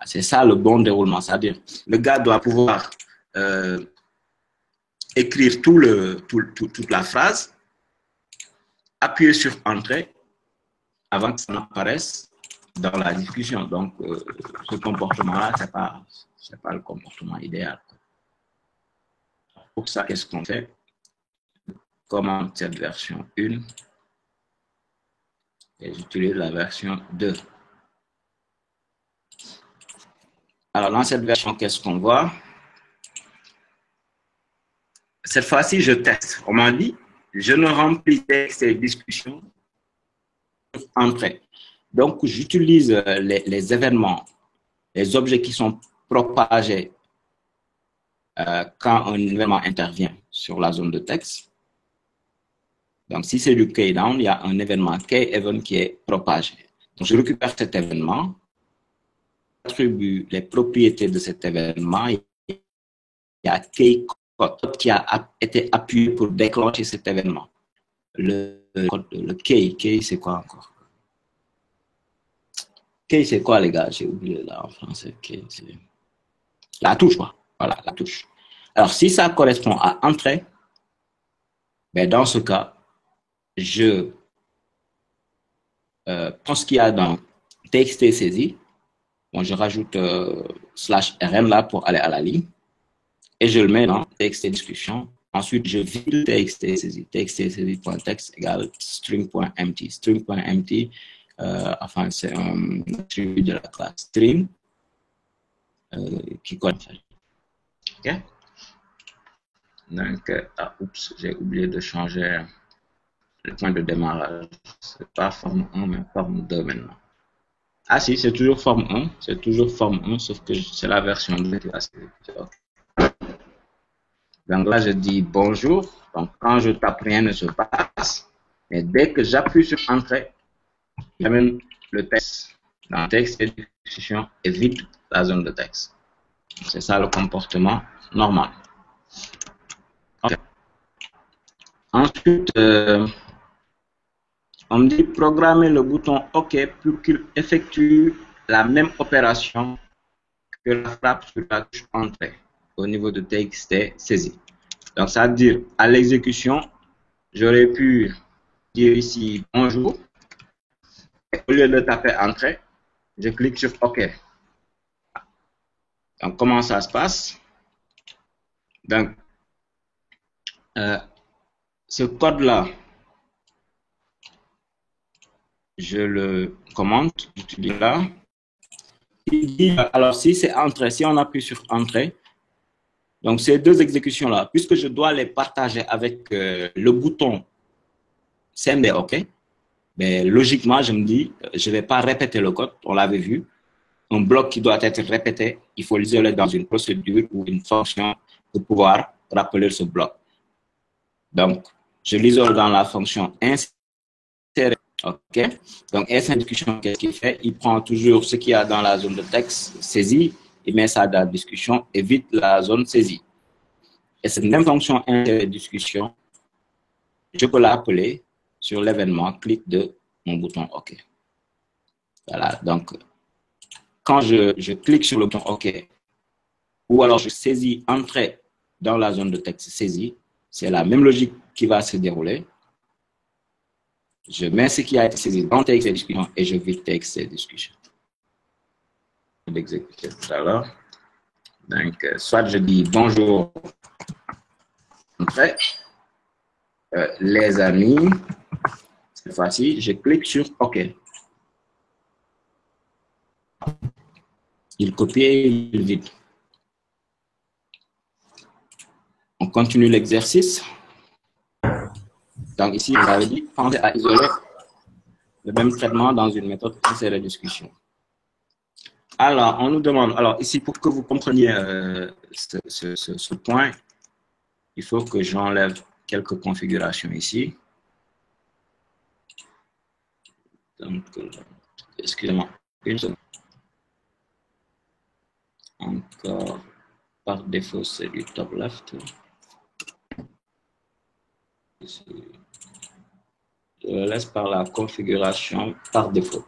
C'est ça le bon déroulement. C'est-à-dire, le gars doit pouvoir écrire toute la phrase, appuyer sur entrée avant que ça n'apparaisse dans la discussion. Donc, ce comportement-là, c'est pas le comportement idéal. Pour ça, qu'est-ce qu'on fait? Commande cette version 1 et j'utilise la version 2. Alors, dans cette version, qu'est-ce qu'on voit? Cette fois-ci, je teste. On m'a dit, je ne remplis texte et discussion entrée. Donc, j'utilise les événements, les objets qui sont propagés quand un événement intervient sur la zone de texte. Donc, si c'est du keydown, il y a un événement key-event qui est propagé. Donc, je récupère cet événement, j'attribue les propriétés de cet événement. Il y a key-code qui a été appuyé pour déclencher cet événement. Le key, c'est quoi encore? Key, c'est quoi, les gars? J'ai oublié là en français. Key, c'est la touche, quoi. Voilà, la touche. Alors, si ça correspond à entrée, ben dans ce cas, je prends ce qu'il y a dans TXT saisi. Bon, je rajoute /rm là pour aller à la ligne. Et je le mets dans TXT discussion. Ensuite, je vide TXT saisi. TXT saisi.text égale string.empty. String.empty, enfin, c'est un attribut de la classe string qui connaît. OK? Donc, oups, j'ai oublié de changer le point de démarrage. C'est pas forme 1, mais forme 2 maintenant. Ah si, c'est toujours forme 1. C'est toujours forme 1, sauf que c'est la version 2 qui va se okay. Donc là, je dis bonjour. Donc, quand je tape, rien ne se passe. Mais dès que j'appuie sur entrée, j'amène le texte dans le texte et discussion et vide la zone de texte. C'est ça le comportement normal. Okay. Ensuite, on me dit programmer le bouton OK pour qu'il effectue la même opération que la frappe sur la touche entrée au niveau de TXT saisi. Donc, ça veut dire à l'exécution, j'aurais pu dire ici bonjour. Et au lieu de taper entrée, je clique sur OK. Donc, comment ça se passe? Donc, ce code-là, je le commente, j'utilise là. Alors, si c'est entrée, si on appuie sur entrée, donc ces deux exécutions-là, puisque je dois les partager avec le bouton send OK, mais logiquement, je me dis, je ne vais pas répéter le code, on l'avait vu. Un bloc qui doit être répété, il faut l'isoler dans une procédure ou une fonction pour pouvoir rappeler ce bloc. Donc, je l'isole dans la fonction insérer. OK. Donc, discussion, qu'est-ce qu'il fait? Il prend toujours ce qu'il y a dans la zone de texte saisie, il met ça dans la discussion, évite la zone saisie. Et cette même fonction discussion, je peux l'appeler sur l'événement clic de mon bouton OK. Voilà. Donc, quand je clique sur le bouton OK, ou alors je saisis entrée dans la zone de texte saisie, c'est la même logique qui va se dérouler. Je mets ce qui a été saisi dans texte et discussion et je vide texte et discussion. Je vais l'exécuter tout à l'heure. Donc, soit je dis bonjour, entrée, les amis. Cette fois-ci, je clique sur OK. Il copie et il vide. On continue l'exercice. Donc ici, vous avez dit, pensez à isoler le même traitement dans une méthode insérer discussion. Alors, on nous demande, alors ici, pour que vous compreniez ce point, il faut que j'enlève quelques configurations ici. Donc, excusez-moi, une seconde. Encore, par défaut, c'est du top left. Ici. Je laisse par la configuration par défaut.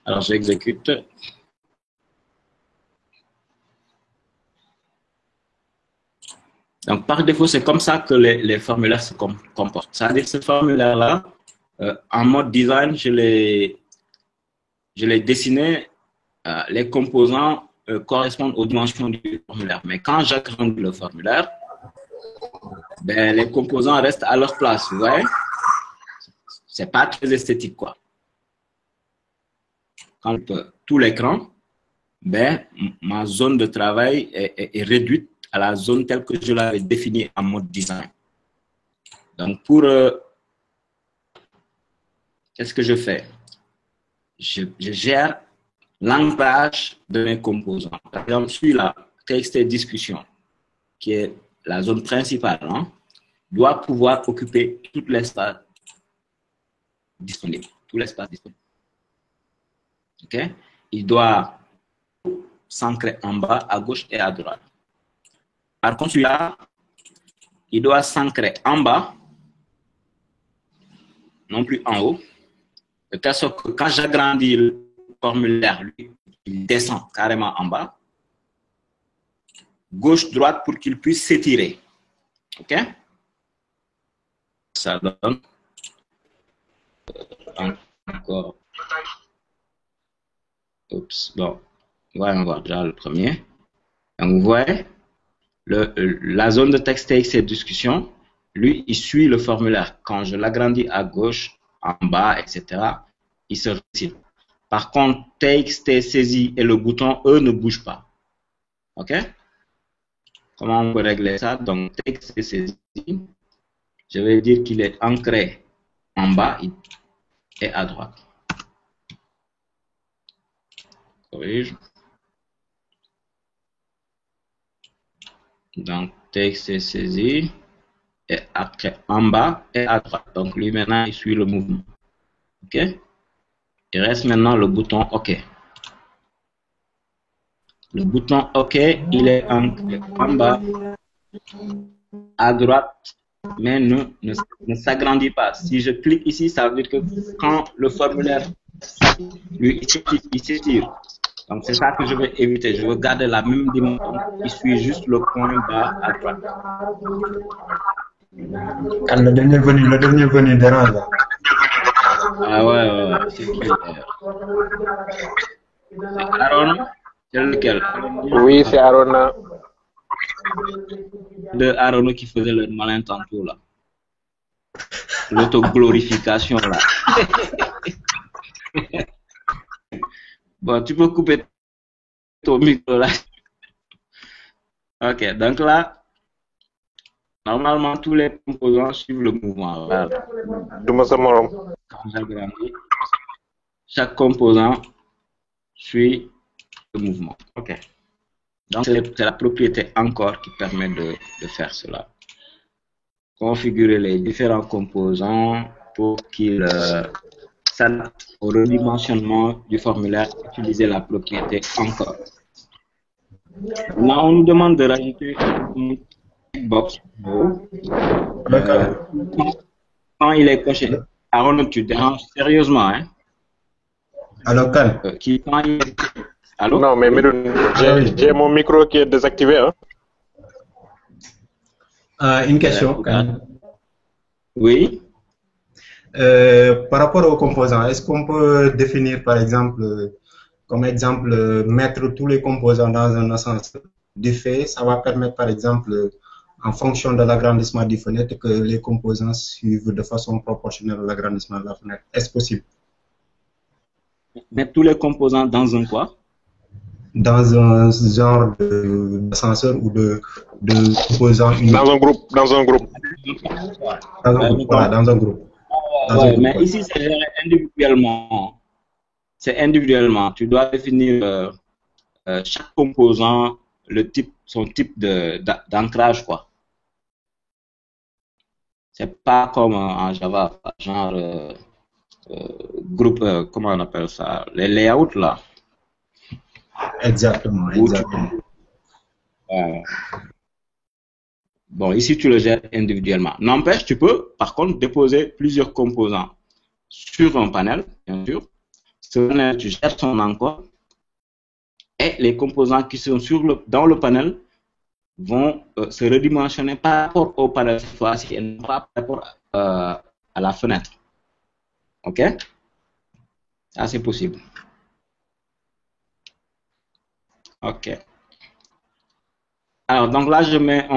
Alors, j'exécute. Donc, par défaut, c'est comme ça que les formulaires se comportent. C'est-à-dire que ce formulaire-là, en mode design, je l'ai dessiné, les composants correspondent aux dimensions du formulaire. Mais quand j'agrandis le formulaire, ben, les composants restent à leur place. Vous voyez? C'est pas très esthétique, quoi. Quand tout l'écran, ben, ma zone de travail est réduite à la zone telle que je l'avais définie en mode design. Donc, pour... qu'est-ce que je fais? Je gère l'ancrage de mes composants. Par exemple, celui-là, TXT discussion, qui est la zone principale, hein, doit pouvoir occuper tout l'espace disponible. Tout l'espace disponible. OK? Il doit s'ancrer en bas, à gauche et à droite. Par contre, celui-là, il doit s'ancrer en bas, non plus en haut, de telle sorte que quand j'agrandis le formulaire, lui, il descend carrément en bas, gauche-droite pour qu'il puisse s'étirer. OK? Ça donne encore. Oups, bon, voyons voir déjà le premier. Donc, vous voyez, la zone de texte TXT discussion, lui, il suit le formulaire. Quand je l'agrandis à gauche, en bas, etc., il se retire. Par contre, TXT saisie et le bouton, eux, ne bougent pas. OK? Comment on peut régler ça? Donc, TXT saisie, je vais dire qu'il est ancré en bas et à droite. Corrige. Donc, TXT saisi est ancré en bas et à droite. Donc, lui, maintenant, il suit le mouvement. OK? Il reste maintenant le bouton OK. Le bouton OK, il est ancré en bas, à droite, mais ne s'agrandit pas. Si je clique ici, ça veut dire que quand le formulaire, lui, il s'étire. Donc, c'est ça que je vais éviter. Je veux garder la même dimension. Il suit juste le point bas à droite. Le dernier venu dérange. Ah ouais. C'est qui Aaron? C'est lequel? Oui, c'est Aaron. De Aaron qui faisait le malin tantôt là. L'autoglorification là. Bon, tu peux couper ton micro là. Ok, donc là, normalement tous les composants suivent le mouvement. Voilà. Quand j'agrandis, chaque composant suit le mouvement. Ok. Donc c'est la propriété encore qui permet de faire cela. Configurer les différents composants pour qu'ils s'adaptent au redimensionnement du formulaire, utiliser la propriété encore. Là, on nous demande de rajouter une box. Quand il est coché, Aaron, tu déranges sérieusement, hein? Alors, calme. Allô? Non, mais j'ai mon micro qui est désactivé. Hein? Une question. Oui. Par rapport aux composants, est-ce qu'on peut définir, par exemple, comme exemple, mettre tous les composants dans un ascenseur? Du fait, ça va permettre, par exemple, en fonction de l'agrandissement des fenêtres, que les composants suivent de façon proportionnelle à l'agrandissement de la fenêtre. Est-ce possible? Mettre tous les composants dans un quoi? Dans un genre d'ascenseur ou de composants uniques. Dans un groupe. Dans un groupe. Voilà, dans un groupe. Ouais, mais ici, c'est géré individuellement. C'est individuellement. Tu dois définir chaque composant, son type d'ancrage, quoi. C'est pas comme en Java, genre groupe, comment on appelle ça, les layouts là. Exactement, exactement. Bon, ici tu le gères individuellement. N'empêche, tu peux par contre déposer plusieurs composants sur un panel, bien sûr. Ce panel, tu gères son encode et les composants qui sont dans le panel vont se redimensionner par rapport au panel cette fois-ci et non pas par rapport à la fenêtre. OK? Ça, c'est possible. OK. Alors, donc là,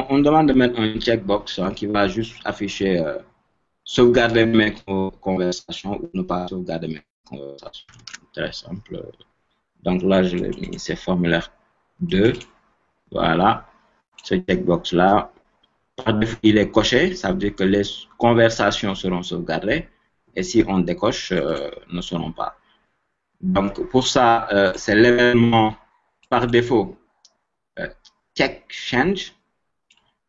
on demande de mettre un checkbox qui va juste afficher sauvegarder mes conversations ou ne pas sauvegarder mes conversations. Très simple. Donc là, je l'ai mis, c'est formulaire 2. Voilà. Ce checkbox-là, par défaut, il est coché. Ça veut dire que les conversations seront sauvegardées. Et si on décoche, ne seront pas. Donc, pour ça, c'est l'événement par défaut check change.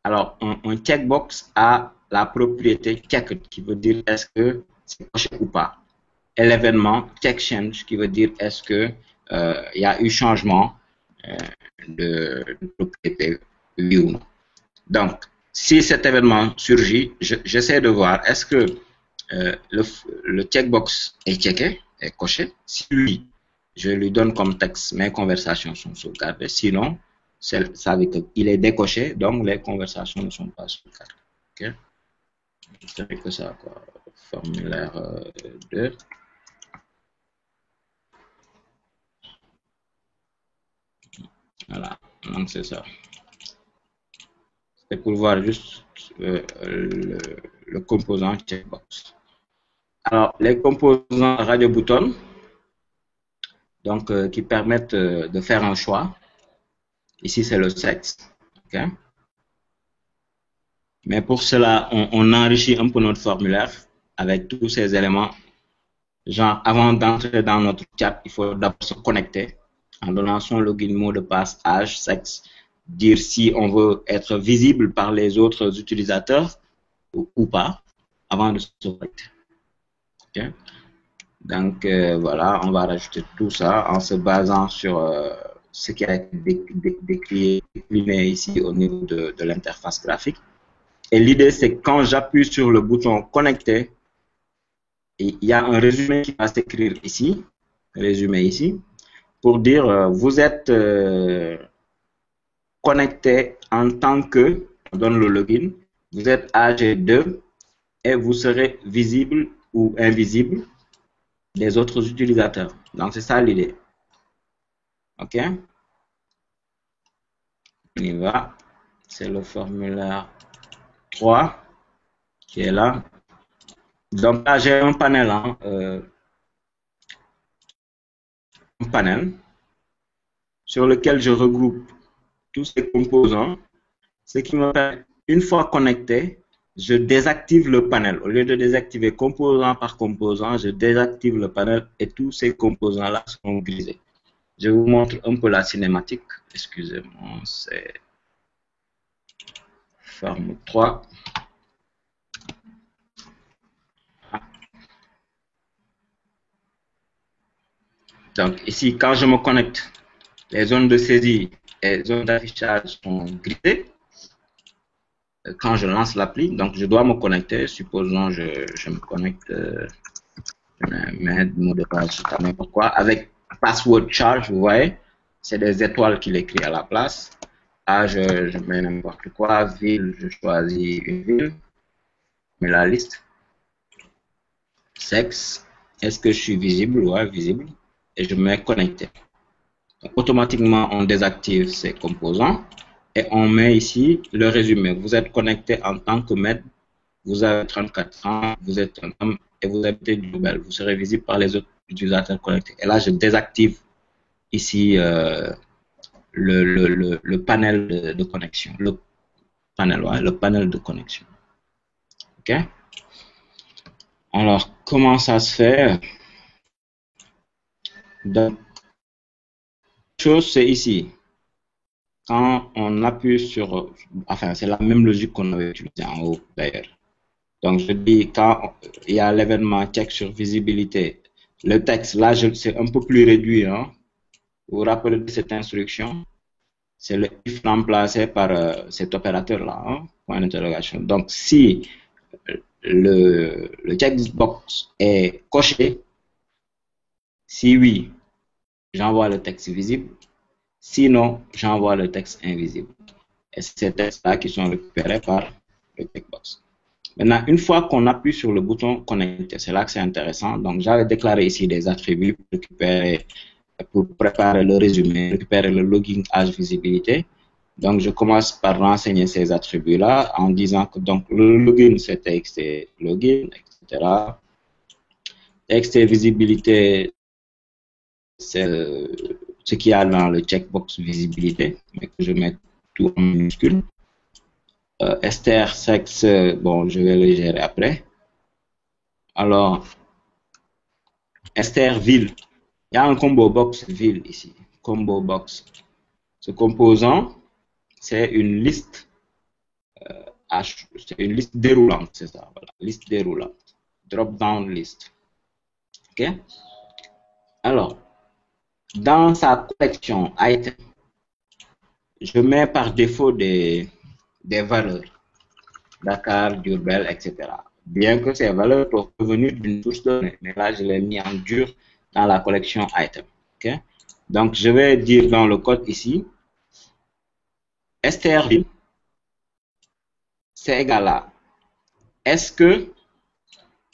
Alors, un checkbox a la propriété check qui veut dire est-ce que c'est coché ou pas. Et l'événement check change qui veut dire est-ce que il y a eu changement de propriété oui ou non. Donc, si cet événement surgit, j'essaie de voir est-ce que le checkbox est checké, est coché. Si oui, je lui donne comme texte mes conversations sont sauvegardées. Sinon, ça veut dire qu'il est décoché, donc les conversations ne sont pas sauvegardées. Ok? Je dirais que ça, quoi. Formulaire 2. Voilà, donc c'est ça. C'est pour voir juste le composant checkbox. Alors, les composants radio button, donc qui permettent de faire un choix. Ici, c'est le sexe. Okay? Mais pour cela, on enrichit un peu notre formulaire avec tous ces éléments. Genre, avant d'entrer dans notre chat, il faut d'abord se connecter en donnant son login, mot de passe, âge, sexe, dire si on veut être visible par les autres utilisateurs ou pas avant de se connecter. Okay? Donc, voilà, on va rajouter tout ça en se basant sur ce qui a été décliné ici au niveau de l'interface graphique. Et l'idée, c'est que quand j'appuie sur le bouton connecter, il y a un résumé qui va s'écrire ici, pour dire vous êtes connecté en tant que, on donne le login, vous êtes âgé de, et vous serez visible ou invisible des autres utilisateurs. Donc, c'est ça l'idée. OK? On y va. C'est le formulaire 3 qui est là. Donc là, j'ai un panel, sur lequel je regroupe tous ces composants, ce qui me permet, une fois connecté, je désactive le panel. Au lieu de désactiver composant par composant, je désactive le panel et tous ces composants-là sont grisés. Je vous montre un peu la cinématique. Excusez-moi, c'est forme 3. Donc ici, quand je me connecte, les zones de saisie et les zones d'affichage sont grisées. Quand je lance l'appli, donc je dois me connecter. Supposons je me connecte, je mets mot de passe, je sais pas pourquoi, avec password charge, vous voyez, c'est des étoiles qu'il écrit à la place. Là, je mets n'importe quoi, ville, je choisis une ville, je mets la liste. Sexe, est-ce que je suis visible? Ouais, visible. Et je me mets connecté. Donc, automatiquement, on désactive ces composants et on met ici le résumé. Vous êtes connecté en tant que maître, vous avez 34 ans, vous êtes un homme et vous habitez Dubaï. Vous serez visible par les autres utilisateurs connectés. Et là, je désactive ici le panel de connexion, panel, ouais, le panel de connexion. OK? Alors, comment ça se fait? Donc, chose, c'est ici. Quand on appuie sur, enfin, c'est la même logique qu'on avait utilisée en haut, d'ailleurs. Donc, je dis, quand il y a l'événement check sur visibilité, le texte, là, c'est un peu plus réduit, hein. Vous vous rappelez de cette instruction? C'est le if remplacé par cet opérateur-là, hein, point d'interrogation. Donc, si le checkbox est coché, si oui, j'envoie le texte visible. Sinon, j'envoie le texte invisible. Et c'est ces textes-là qui sont récupérés par le checkbox. Maintenant, une fois qu'on appuie sur le bouton connecter, c'est là que c'est intéressant. Donc, j'avais déclaré ici des attributs pour préparer le résumé, récupérer le login âge visibilité. Donc, je commence par renseigner ces attributs-là en disant que donc, le login, c'est txt login, etc. Txt visibilité, c'est ce qu'il y a dans le checkbox visibilité, mais que je mets tout en minuscule. Str sexe, bon, je vais le gérer après. Alors, str ville, il y a un combo box ville ici, combo box. Ce composant, c'est une liste c'est une liste déroulante, c'est ça, voilà, liste déroulante, drop down list. OK? Alors, dans sa collection item, je mets par défaut des valeurs, Dakar, Durbel, etc. Bien que ces valeurs peuvent venir d'une source donnée, mais là, je l'ai mis en dur dans la collection item. OK? Donc, je vais dire dans le code ici, strville, c'est égal à est-ce que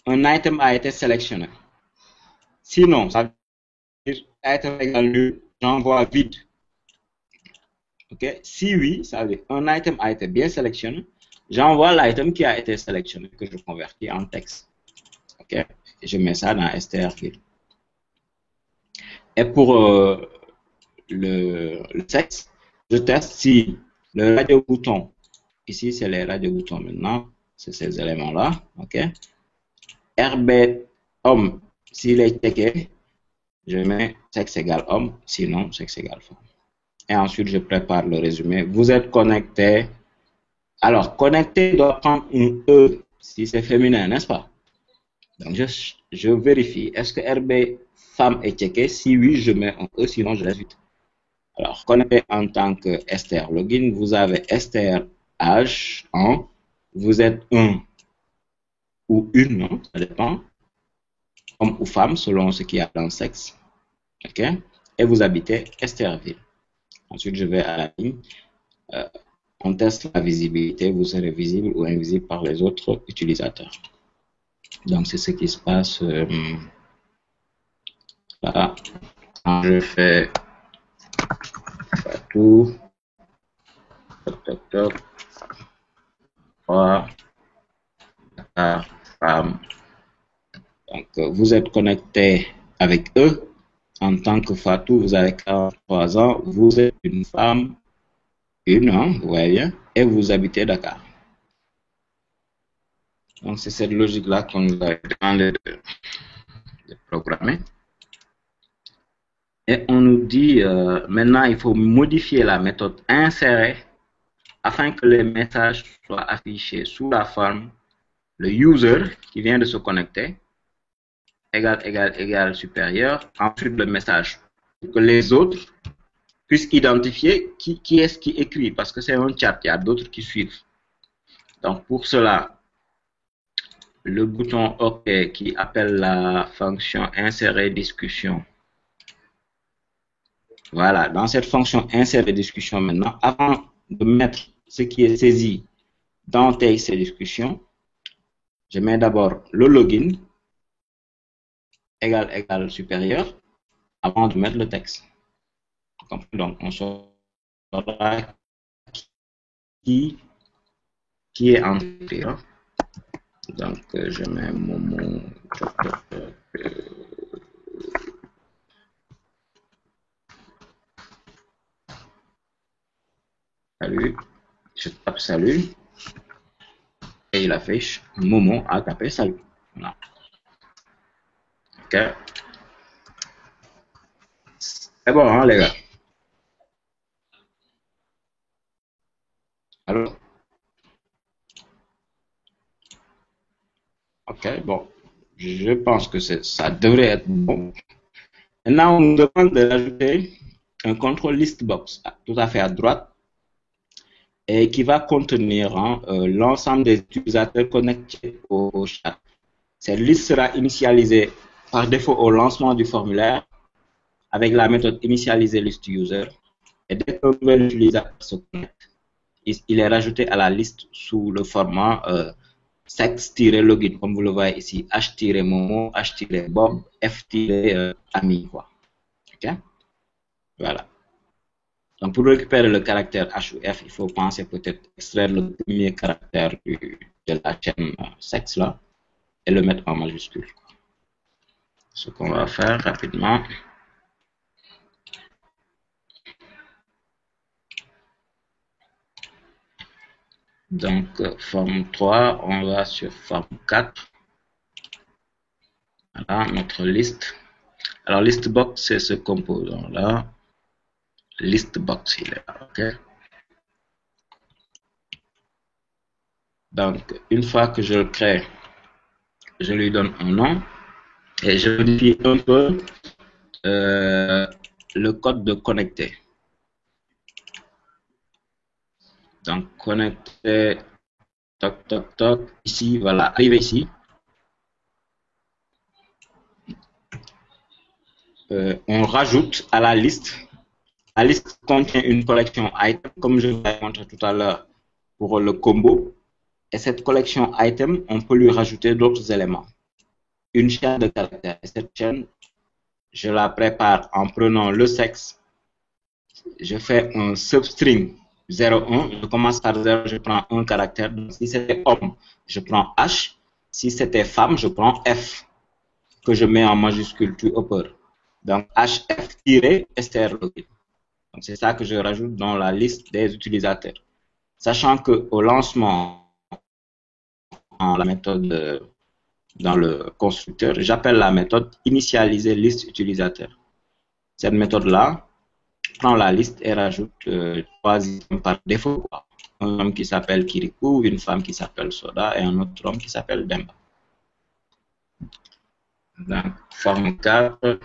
un item a été sélectionné? Sinon, ça veut dire item égal nul, j'envoie vide. OK? Si oui, ça veut dire un item a été bien sélectionné, j'envoie l'item qui a été sélectionné, que je convertis en texte. OK? Et je mets ça dans strville. Et pour le texte, je teste si le radio-bouton, ici c'est les radio-boutons maintenant, c'est ces éléments-là, OK? RB homme, s'il est checké, je mets sexe égale homme, sinon sexe égale femme. Et ensuite, je prépare le résumé. Vous êtes connecté. Alors, connecté doit prendre un E, si c'est féminin, n'est-ce pas? Donc, je vérifie. Est-ce que RB femme est checké? Si oui, je mets un E, sinon je l'ajoute. Alors, connecté en tant que str login, vous avez str âge 1, vous êtes un ou une, non? Ça dépend, homme ou femme, selon ce qu'il y a dans le sexe. OK? Et vous habitez strville. Ensuite, je vais à la ligne. On teste la visibilité, vous serez visible ou invisible par les autres utilisateurs. Donc, c'est ce qui se passe là. Quand je fais tout, toc, toc, toc, 3, femme. Donc, vous êtes connecté avec eux. En tant que Fatou, vous avez 43 ans, vous êtes une femme, vous voyez bien, et vous habitez Dakar. Donc, c'est cette logique-là qu'on nous a demandé de programmer. Et on nous dit, maintenant, il faut modifier la méthode insérer afin que les messages soient affichés sous la forme le user qui vient de se connecter, égal, supérieur, ensuite le message, pour que les autres puissent identifier qui est-ce qui écrit, parce que c'est un chat, il y a d'autres qui suivent. Donc, pour cela, le bouton OK qui appelle la fonction insérer discussion. Voilà, dans cette fonction insérer discussion maintenant, avant de mettre ce qui est saisi dans TXT discussion, je mets d'abord le login égal supérieur avant de mettre le texte. Donc, on saura qui est entré. Donc, je mets mon salut, Je tape salut. Et il affiche Momo a tapé salut. Voilà. Ok. C'est bon, hein, les gars. Alors. Ok, bon. Je pense que ça devrait être bon. Maintenant, on nous demande d'ajouter un contrôle list box tout à fait à droite et qui va contenir l'ensemble des utilisateurs connectés au chat. Cette liste sera initialisée par défaut au lancement du formulaire avec la méthode initialiser list user. Et dès qu'un nouvel utilisateur se connecte, il est rajouté à la liste sous le format sex-login, comme vous le voyez ici, h-momo, h-bob, f-ami, quoi. Ok? Voilà. Donc, pour récupérer le caractère H ou F, il faut penser peut-être extraire le premier caractère de la chaîne sexe là et le mettre en majuscule. Ce qu'on va faire rapidement. Donc, forme 3, on va sur forme 4. Voilà, notre liste. Alors, list box, c'est ce composant là. List box, il est là, ok. Donc, une fois que je le crée, je lui donne un nom et je modifie un peu le code de connecter. Donc, connecter, toc, toc, toc, ici, voilà, arrivé ici. On rajoute à la liste. La liste contient une collection item, comme je vous ai montré tout à l'heure pour le combo. Et cette collection item, on peut lui rajouter d'autres éléments. Une chaîne de caractères. Et cette chaîne, je la prépare en prenant le sexe. Je fais un substring 01. Je commence par 0, je prends un caractère. Donc, si c'était homme, je prends H. Si c'était femme, je prends F, que je mets en majuscule to upper. Donc, HF-str-login. Donc, c'est ça que je rajoute dans la liste des utilisateurs. Sachant qu'au lancement, dans la méthode, dans le constructeur, j'appelle la méthode initialiser liste utilisateur. Cette méthode-là prend la liste et rajoute 3 items par défaut. Un homme qui s'appelle Kirikou, une femme qui s'appelle Soda et un autre homme qui s'appelle Demba. Donc, forme 4.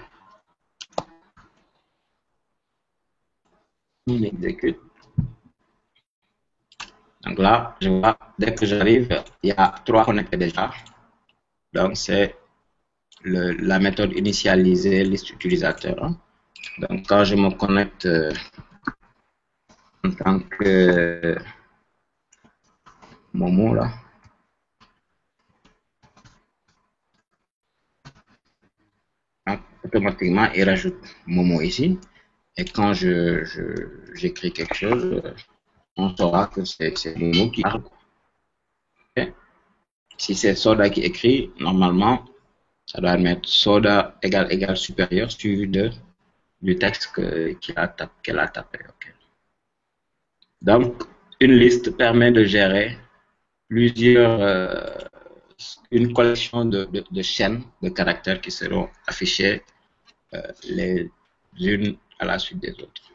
On exécute. Donc là, je vois, dès que j'arrive, il y a 3 connectés déjà. Donc, c'est la méthode initialiser liste utilisateur. Donc, quand je me connecte en tant que Momo, là, automatiquement, il rajoute Momo ici. Et quand j'écris quelque chose, on saura que c'est Momo qui parle. Okay. Si c'est Soda qui écrit, normalement, ça doit mettre Soda égale supérieur suivi du texte qu'elle a tapé. Okay. Donc, une liste permet de gérer une collection de chaînes de caractères qui seront affichées les unes à la suite des autres.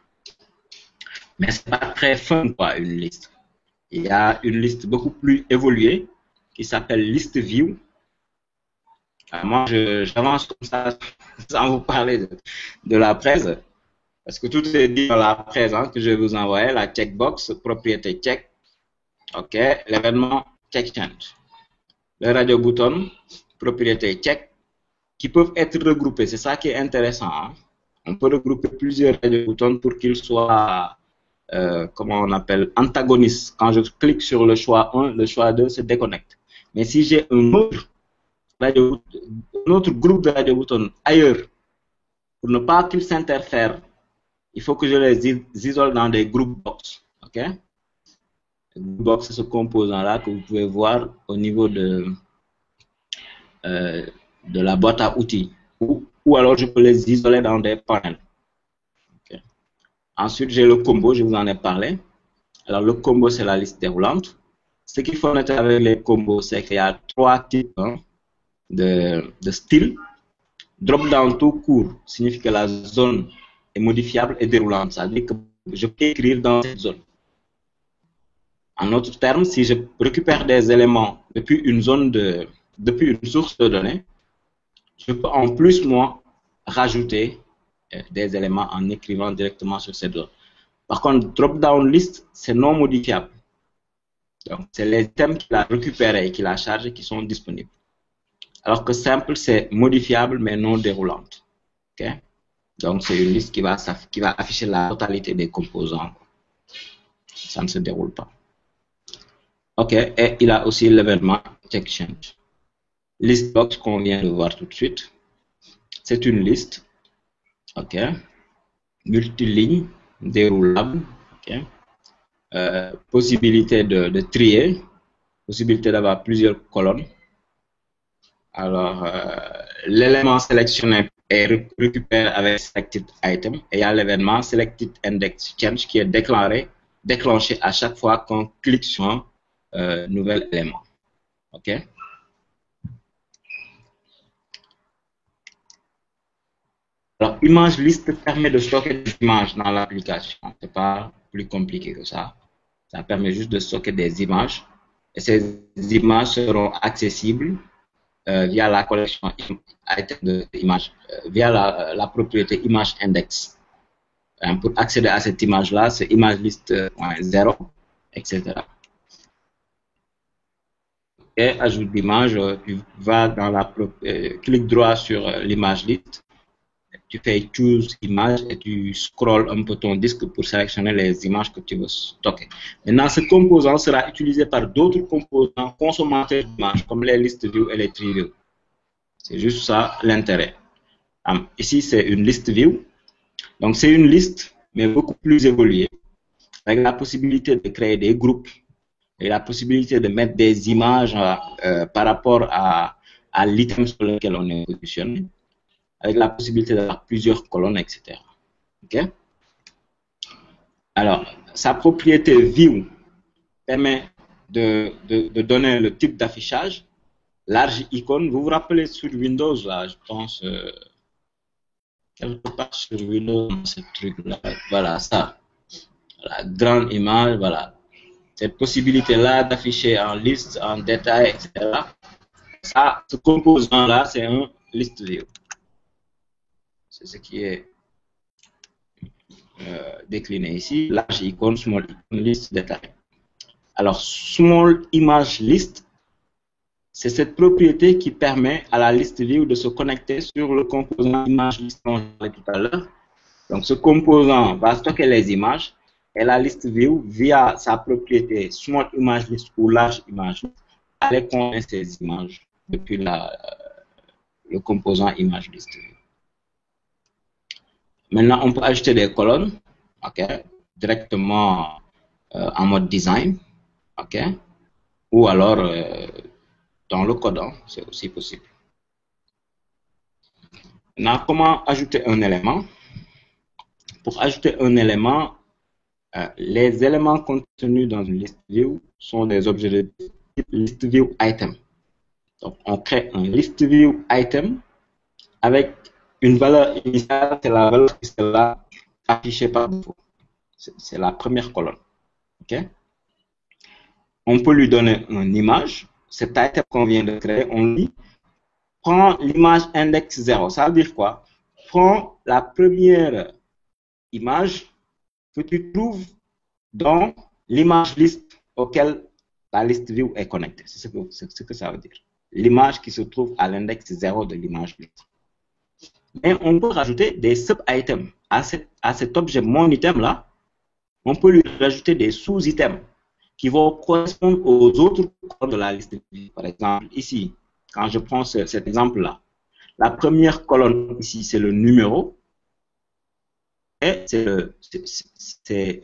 Mais c'est pas très fun, quoi, une liste. Il y a une liste beaucoup plus évoluée qui s'appelle liste view. Alors moi, j'avance comme ça sans vous parler de la presse, parce que tout est dit dans la presse que je vais vous envoyer, la checkbox, propriété check, ok, l'événement check change, le radio button, propriété check, qui peuvent être regroupés. C'est ça qui est intéressant. On peut regrouper plusieurs radio buttons pour qu'ils soient, comment on appelle, antagonistes. Quand je clique sur le choix 1, le choix 2 se déconnecte. Mais si j'ai un autre groupe de radio buttons ailleurs, pour ne pas qu'ils s'interfèrent, il faut que je les isole dans des group box. Ok? Le group box, c'est ce composant-là que vous pouvez voir au niveau de la boîte à outils. Ou alors je peux les isoler dans des panels. Okay. Ensuite, j'ai le combo, je vous en ai parlé. Alors, le combo, c'est la liste déroulante. Ce qu'il faut noter avec les combos, c'est qu'il y a 3 types de styles. Drop-down tout court signifie que la zone est modifiable et déroulante. Ça veut dire que je peux écrire dans cette zone. En d'autres termes, si je récupère des éléments depuis une source de données, je peux en plus, moi, rajouter des éléments en écrivant directement sur cette zone. Par contre, drop-down list, c'est non modifiable. Donc, c'est les items qu'il a récupérés et qu'il a chargés qui sont disponibles. Alors que simple, c'est modifiable mais non déroulante. Okay? Donc, c'est une liste qui va afficher la totalité des composants. Ça ne se déroule pas. OK, et il a aussi l'événement exchange. Listbox qu'on vient de voir tout de suite. C'est une liste. OK. Multiligne, déroulable. OK. Possibilité de trier. Possibilité d'avoir plusieurs colonnes. Alors, l'élément sélectionné est récupéré avec selected item et il y a l'événement selected index change qui est déclenché à chaque fois qu'on clique sur un nouvel élément. OK? Alors, image list permet de stocker des images dans l'application. C'est pas plus compliqué que ça. Ça permet juste de stocker des images et ces images seront accessibles via la collection d'images, via la propriété image index. Pour accéder à cette image-là, c'est image list 0, etc. Et ajout d'image, tu vas dans clic droit sur l'image list, tu fais choose image et tu scrolls un peu ton disque pour sélectionner les images que tu veux stocker. Maintenant, ce composant sera utilisé par d'autres composants consommateurs d'images comme les list view et les tree view. C'est juste ça l'intérêt. Ici, c'est une list view. Donc, c'est une liste, mais beaucoup plus évoluée, avec la possibilité de créer des groupes et la possibilité de mettre des images par rapport à l'item sur lequel on est positionné, avec la possibilité d'avoir plusieurs colonnes, etc. Okay? Alors, sa propriété view permet de donner le type d'affichage. Large icône, vous vous rappelez sur Windows, là, je pense, quelque part sur Windows, ce truc-là, voilà, ça. La grande image, voilà. Cette possibilité-là d'afficher en liste, en détail, etc. Ça, ce composant-là, c'est un list view. C'est ce qui est décliné ici. Large icône, small icône, list, détail. Alors, small image list, c'est cette propriété qui permet à la list view de se connecter sur le composant image list dont je parlais tout à l'heure. Donc, ce composant va stocker les images et la list view, via sa propriété small image list ou large image list, allait connaître ces images depuis le composant image list view. Maintenant, on peut ajouter des colonnes, OK, directement en mode design, OK, ou alors dans le code, hein, c'est aussi possible. Maintenant, comment ajouter un élément? Pour ajouter un élément, les éléments contenus dans une list view sont des objets de type list view item. Donc, on crée un list view item avec une valeur initiale, c'est la valeur qui sera affichée par défaut. C'est la première colonne. Okay? On peut lui donner une image. Cet item qu'on vient de créer, on dit prends l'image index 0. Ça veut dire quoi? Prends la première image que tu trouves dans l'image list auquel la list view est connectée. C'est ce que ça veut dire. L'image qui se trouve à l'index 0 de l'image list. Mais on peut rajouter des sub-items. À cet objet mon item là, on peut lui rajouter des sous-items qui vont correspondre aux autres colonnes de la liste view. Par exemple, ici, quand je prends cet exemple là, la première colonne ici, c'est le numéro. Et c'est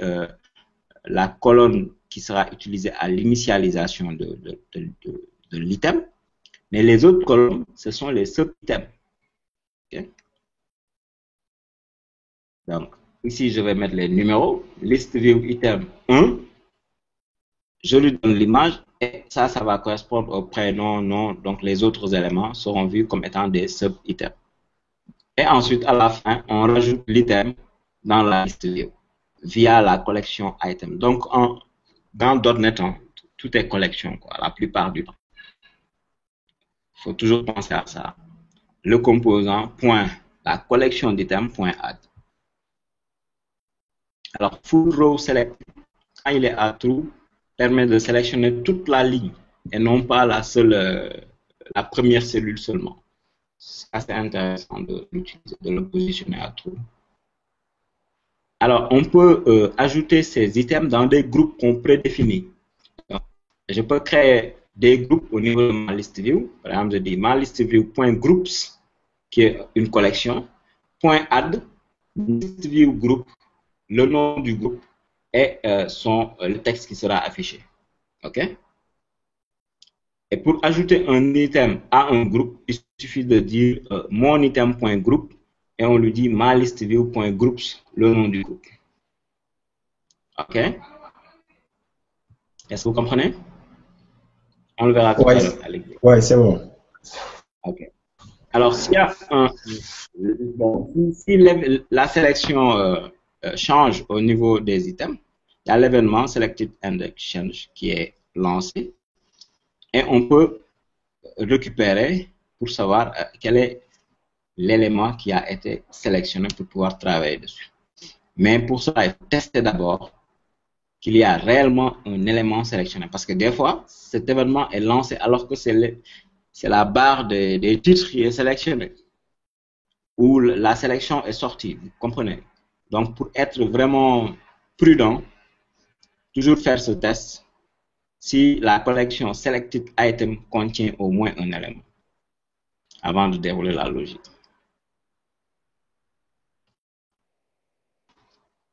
la colonne qui sera utilisée à l'initialisation de l'item. Mais les autres colonnes, ce sont les sub-items. Okay? Donc, ici, je vais mettre les numéros. List view item 1. je lui donne l'image et ça va correspondre au prénom, nom, donc les autres éléments seront vus comme étant des sub-items. Et ensuite, à la fin, on rajoute l'item dans la liste view via la collection item. Donc, dans .NET, tout est collection, quoi, la plupart du temps. Il faut toujours penser à ça. Le composant, point, la collection d'items, point add. Alors, full row select, quand il est à true, permet de sélectionner toute la ligne et non pas la première cellule seulement. C'est assez intéressant de l'utiliser, de le positionner à true. Alors, on peut ajouter ces items dans des groupes qu'on prédéfinit. Donc, je peux créer des groupes au niveau de ma liste view. Par exemple, je dis ma liste view.groups, qui est une collection, .add, liste view group, le nom du groupe et le texte qui sera affiché. OK? Et pour ajouter un item à un groupe, il suffit de dire mon item.group et on lui dit ma liste view.groups, le nom du groupe. OK? Est-ce que vous comprenez? On le verra tout à l'heure. Oui, c'est bon. OK. Alors, s'il y a si la sélection change au niveau des items, il y a l'événement Selected Index Change qui est lancé et on peut récupérer pour savoir quel est l'élément qui a été sélectionné pour pouvoir travailler dessus. Mais pour cela, il faut tester d'abord qu'il y a réellement un élément sélectionné. Parce que des fois, cet événement est lancé alors que c'est la barre des titres qui est sélectionnée. Ou la sélection est sortie, vous comprenez? Donc, pour être vraiment prudent, toujours faire ce test si la collection Selected Item contient au moins un élément avant de dérouler la logique.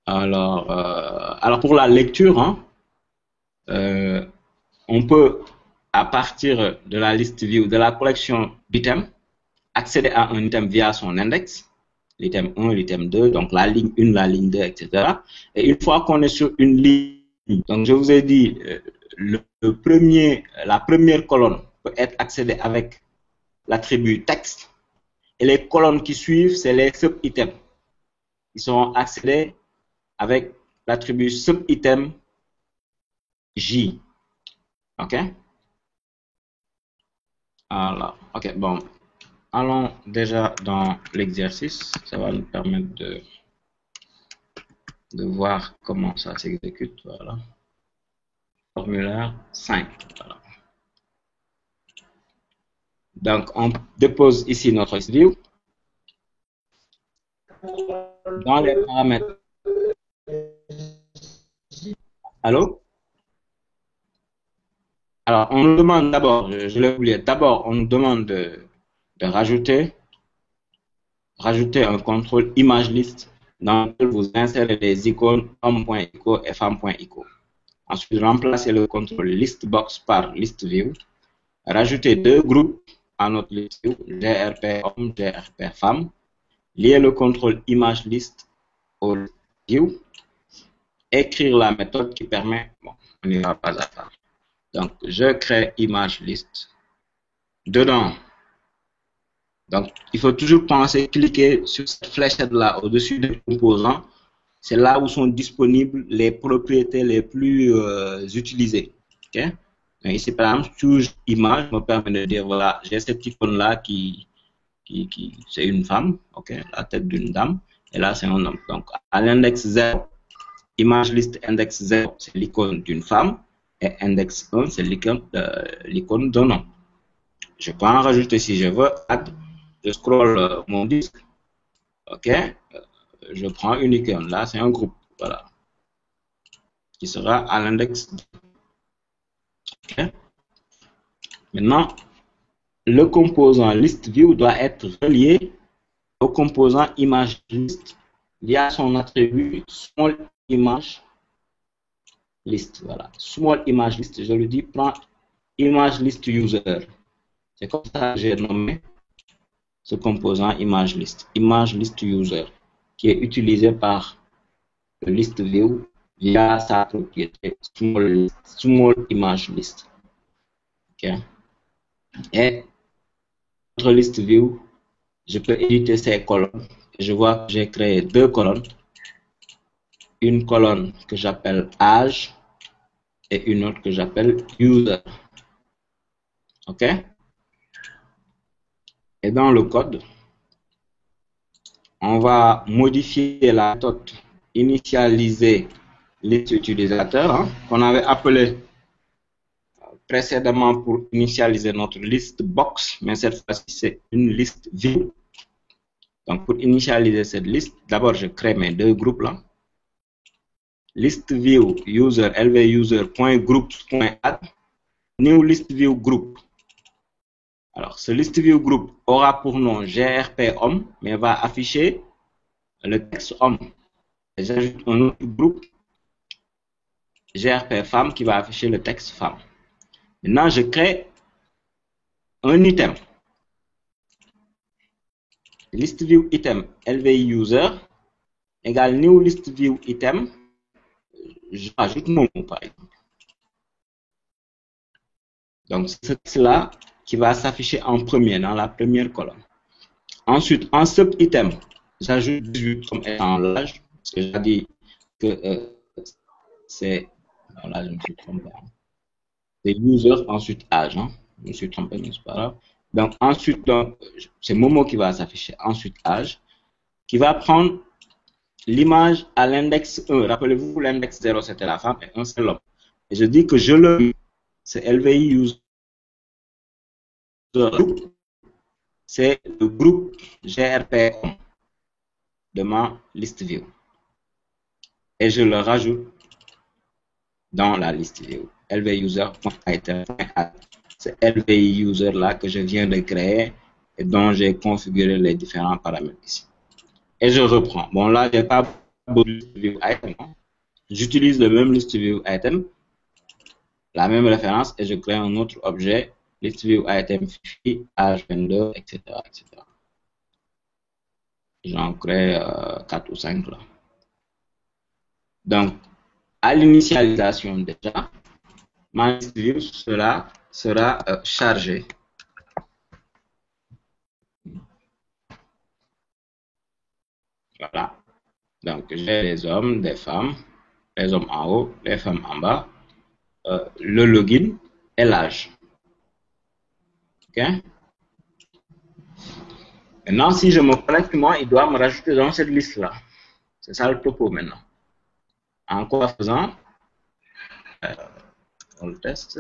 Alors pour la lecture, on peut, à partir de la liste view de la collection d'items, accéder à un item via son index, l'item 1, l'item 2, donc la ligne 1, la ligne 2, etc. Et une fois qu'on est sur une ligne, donc je vous ai dit, la première colonne peut être accédée avec l'attribut texte, et les colonnes qui suivent, c'est les sub-items. Ils seront accédés avec l'attribut sub-item J. OK? Alors, OK, bon. Allons déjà dans l'exercice. Ça va nous permettre de voir comment ça s'exécute. Voilà. Formulaire 5. Voilà. Donc, on dépose ici notre view. Dans les paramètres. Allô? Alors, on nous demande d'abord, je l'ai oublié, d'abord, on nous demande de rajouter un contrôle image list dans lequel vous insérez les icônes homme.ico et femme.ico. Ensuite, remplacez le contrôle listbox par listview. Rajoutez deux groupes à notre liste view, grp homme, grp femme. Lier le contrôle image list au view. Écrire la méthode qui permet, bon, on n'ira pas à ça. Donc, je crée image list. Dedans, donc, il faut toujours penser, cliquer sur cette flèchette-là au-dessus des composants. C'est là où sont disponibles les propriétés les plus utilisées. Okay? Donc, ici, par exemple, choose image me permet de dire, voilà, j'ai cette icône-là qui c'est une femme, ok, la tête d'une dame, et là, c'est un homme. Donc, à l'index 0, image list index 0, c'est l'icône d'une femme, et index 1, c'est l'icône d'un homme. Je peux en rajouter si je veux, add. Je scroll mon disque, ok, je prends une icône, là c'est un groupe, voilà, qui sera à l'index. Okay. Maintenant, le composant list view doit être relié au composant image list via son attribut small image list, voilà, small image list, je lui dis prends image list user, c'est comme ça que j'ai nommé ce composant image list user, qui est utilisé par le list view via sa propriété small image list. Okay. Et notre liste view, je peux éditer ces colonnes. Je vois que j'ai créé deux colonnes. Une colonne que j'appelle âge et une autre que j'appelle user. OK? Et dans le code, on va modifier la méthode initialiser liste utilisateur hein, qu'on avait appelé précédemment pour initialiser notre liste box, mais cette fois-ci c'est une liste view. Donc pour initialiser cette liste, d'abord je crée mes deux groupes là. List view user lvuser.groups.add new list view group. Alors ce list view group aura pour nom grp homme, mais va afficher le texte homme. J'ajoute un autre groupe grp femme qui va afficher le texte femme. Maintenant je crée un item. List view item lvi user égale new list view item. J'ajoute mon mot par exemple. Donc c'est ce texte-là qui va s'afficher en premier dans la première colonne. Ensuite, en sub-item, j'ajoute 18 comme étant l'âge, parce que j'ai dit que c'est... Là, je me suis trompé. C'est user, ensuite âge. Hein. Je me suis trompé, mais c'est pas grave. Donc ensuite, c'est Momo qui va s'afficher. Ensuite, âge, qui va prendre l'image à l'index 1. Rappelez-vous, l'index 0, c'était la femme et 1, c'est l'homme. Et je dis que je le... C'est LVI user. C'est le groupe GRP de ma liste view. Et je le rajoute dans la liste view. lvuser.item.add. C'est LVI user là que je viens de créer et dont j'ai configuré les différents paramètres ici. Et je reprends. Bon, là, je n'ai pas de list view item. J'utilise le même list view item, la même référence, et je crée un autre objet, list view item Fifi, H22, etc. etc. J'en crée 4 ou 5 là. Donc, à l'initialisation déjà, ma liste view sera chargée. Voilà. Donc, j'ai les hommes, des femmes, les hommes en haut, les femmes en bas, le login et l'âge. OK? Maintenant, si je me connecte, moi, il doit me rajouter dans cette liste-là. C'est ça le topo maintenant. En quoi faisant, on le teste.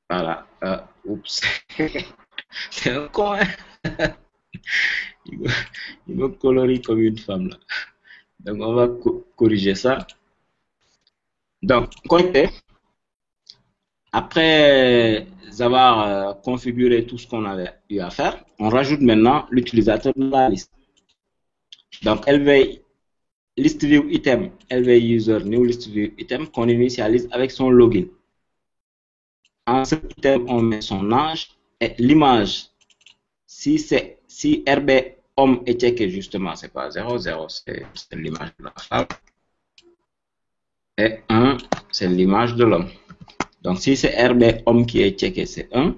Voilà. Oups. C'est un con, hein? Il me colorie comme une femme, là. Donc, on va corriger ça. Donc, après avoir configuré tout ce qu'on avait eu à faire, on rajoute maintenant l'utilisateur de la liste. Donc, list view item, LV user new list view item qu'on initialise avec son login. En ce item, on met son âge et l'image. Si RB homme est checké justement, c'est pas 0, 0 c'est l'image de la femme. Et 1, c'est l'image de l'homme. Donc si c'est RB homme qui est checké, c'est 1.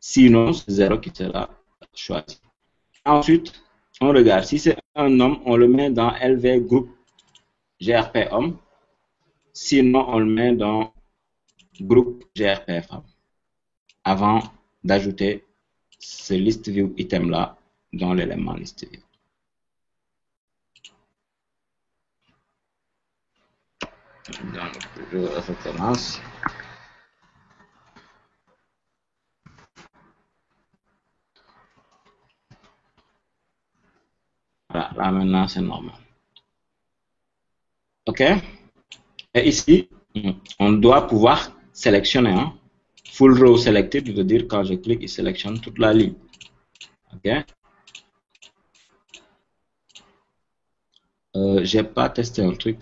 Sinon, c'est 0 qui sera choisi. Ensuite, on regarde. Si c'est un homme, on le met dans LV groupe GRP homme. Sinon, on le met dans groupe GRP femme. Avant d'ajouter ce list view item là dans l'élément list view. Donc, je recommence. Voilà, là maintenant c'est normal. OK? Et ici, on doit pouvoir sélectionner. Hein? Full row selected veut dire quand je clique, il sélectionne toute la ligne. OK? J'ai pas testé un truc.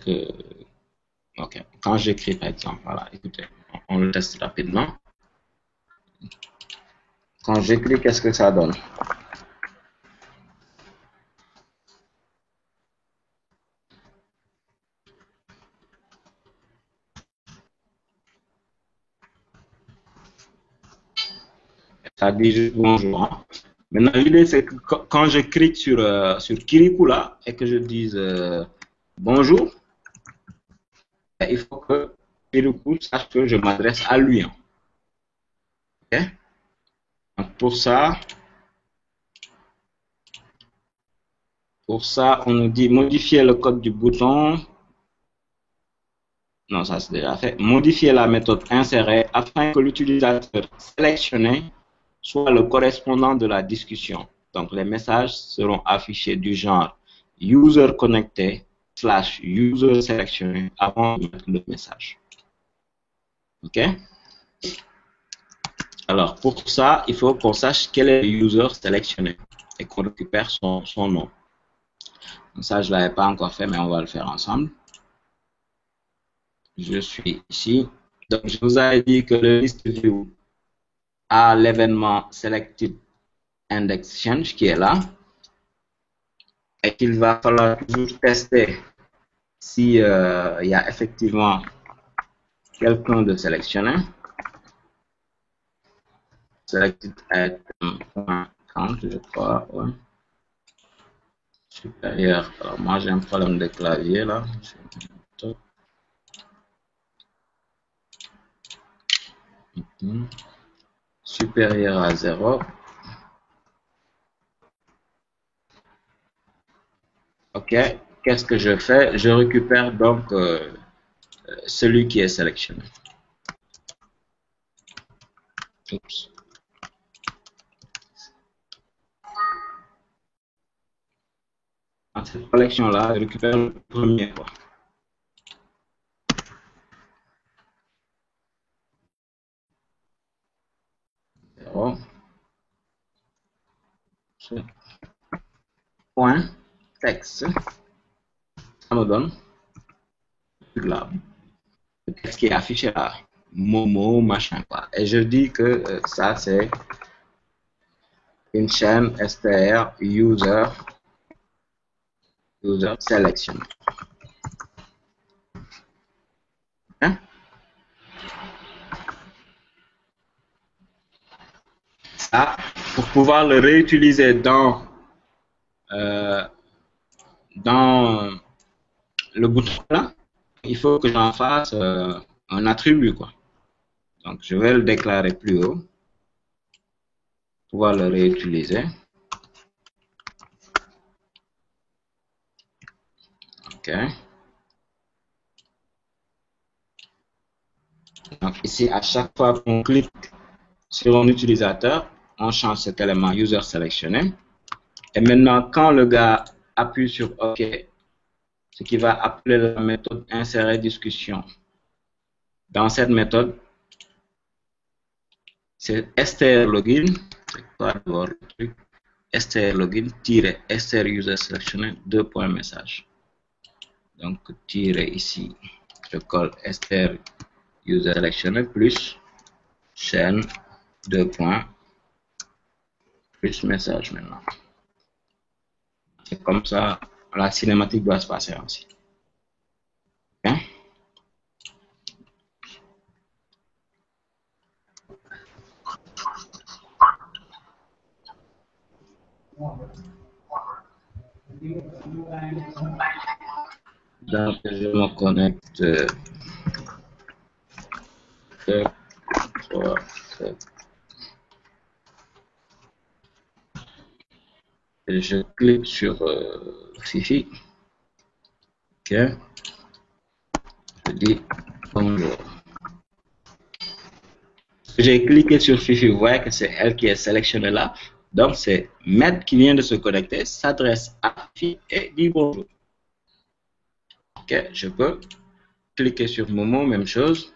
Ok. Quand j'écris, par exemple, voilà, écoutez, on le teste rapidement. Quand j'écris, qu'est-ce que ça donne? Ça dit juste bonjour. Hein. Maintenant, l'idée, c'est que quand je clique sur Kirikou là et que je dise bonjour, il faut que Kirikou sache que je m'adresse à lui. Hein. Ok? Donc, pour ça, on nous dit modifier le code du bouton. Non, ça c'est déjà fait. Modifier la méthode insérée afin que l'utilisateur sélectionné soit le correspondant de la discussion. Donc, les messages seront affichés du genre user connecté / user sélectionné avant de mettre le message. OK? Alors, pour ça, il faut qu'on sache quel est le user sélectionné et qu'on récupère son nom. Donc, ça, je ne l'avais pas encore fait, mais on va le faire ensemble. Je suis ici. Donc, je vous avais dit que le list view a l'événement selected index change qui est là. Et qu'il va falloir toujours tester si y a effectivement quelqu'un de sélectionné. Selected item.count, je crois. Ouais. Supérieur. Alors, moi, j'ai un problème de clavier là. Supérieur à 0. Ok, qu'est-ce que je fais? Je récupère donc celui qui est sélectionné. Oups. Dans cette collection-là, je récupère le premier. Quoi. Point texte, ça me donne là, le texte qui est affiché là, Momo, machin quoi. Et je dis que ça c'est une chaîne str user selection. Hein? Ça, pour pouvoir le réutiliser dans le bouton là, il faut que j'en fasse un attribut quoi. Donc je vais le déclarer plus haut pour pouvoir le réutiliser. Ok. Donc ici, à chaque fois qu'on clique sur un utilisateur, on change cet élément user sélectionné. Et maintenant, quand le gars appuie sur OK, ce qui va appeler la méthode insérer discussion. Dans cette méthode, c'est strlogin, c'est quoi d'abord le truc? strlogin-str user sélectionné, 2 points message. Donc, tirer ici, je colle str user sélectionné plus chaîne, 2 points, plus message maintenant. C'est comme ça, la cinématique doit se passer ainsi. Okay? Donc, je me connecte. 2, 3, 7. Et je clique sur Fifi. Ok. Je dis bonjour. J'ai cliqué sur Fifi, vous voyez que c'est elle qui est sélectionnée là. Donc, c'est Maître qui vient de se connecter, s'adresse à Fifi et dit bonjour. Ok, je peux cliquer sur Momo, même chose.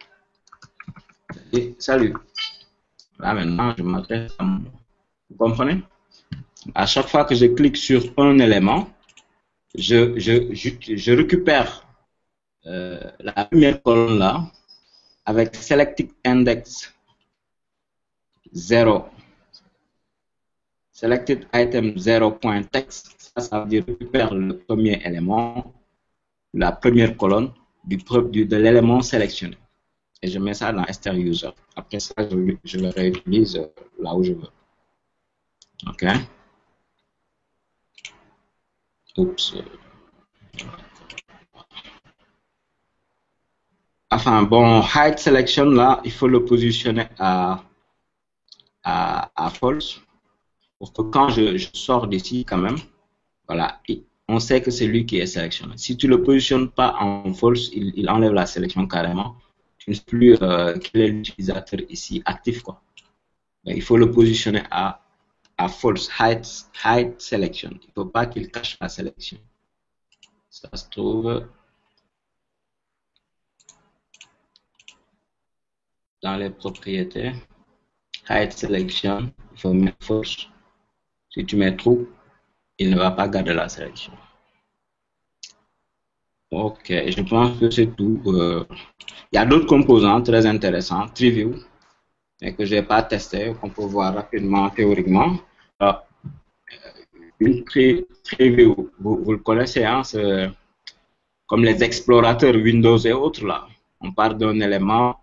Et salut. Là, maintenant, je m'adresse à Momo. Vous comprenez? À chaque fois que je clique sur un élément, je récupère la première colonne là, avec selected index 0, selected item 0.text, ça veut dire récupère le premier élément, la première colonne de l'élément sélectionné. Et je mets ça dans str user. Après ça, je le réutilise là où je veux. OK. Oups. Enfin, bon, hide selection, là, il faut le positionner à false pour que quand je sors d'ici, quand même, voilà, on sait que c'est lui qui est sélectionné. Si tu ne le positionnes pas en false, il enlève la sélection carrément. Tu ne sais plus quel est l'utilisateur ici actif, quoi. Donc, il faut le positionner à false, hide selection. Il ne faut pas qu'il cache la sélection. Ça se trouve dans les propriétés. Hide selection, il faut mettre false. Si tu mets true, il ne va pas garder la sélection. Ok, je pense que c'est tout. Il y a d'autres composants très intéressants, TreeView, mais que je n'ai pas testé, qu'on peut voir rapidement théoriquement. Une TreeView, vous le connaissez, hein, c'est comme les explorateurs Windows et autres là. On part d'un élément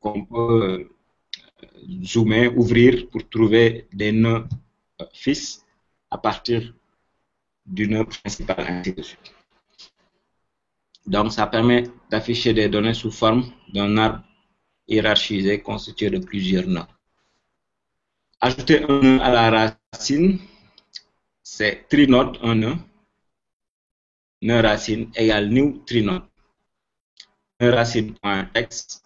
qu'on peut zoomer, ouvrir pour trouver des nœuds fils à partir du nœud principal, ainsi de suite. Donc, ça permet d'afficher des données sous forme d'un arbre hiérarchisé constitué de plusieurs nœuds. Ajouter un nœud à la racine, c'est trinode, un nœud. Nœud racine égale new trinode. Nœud racine.text,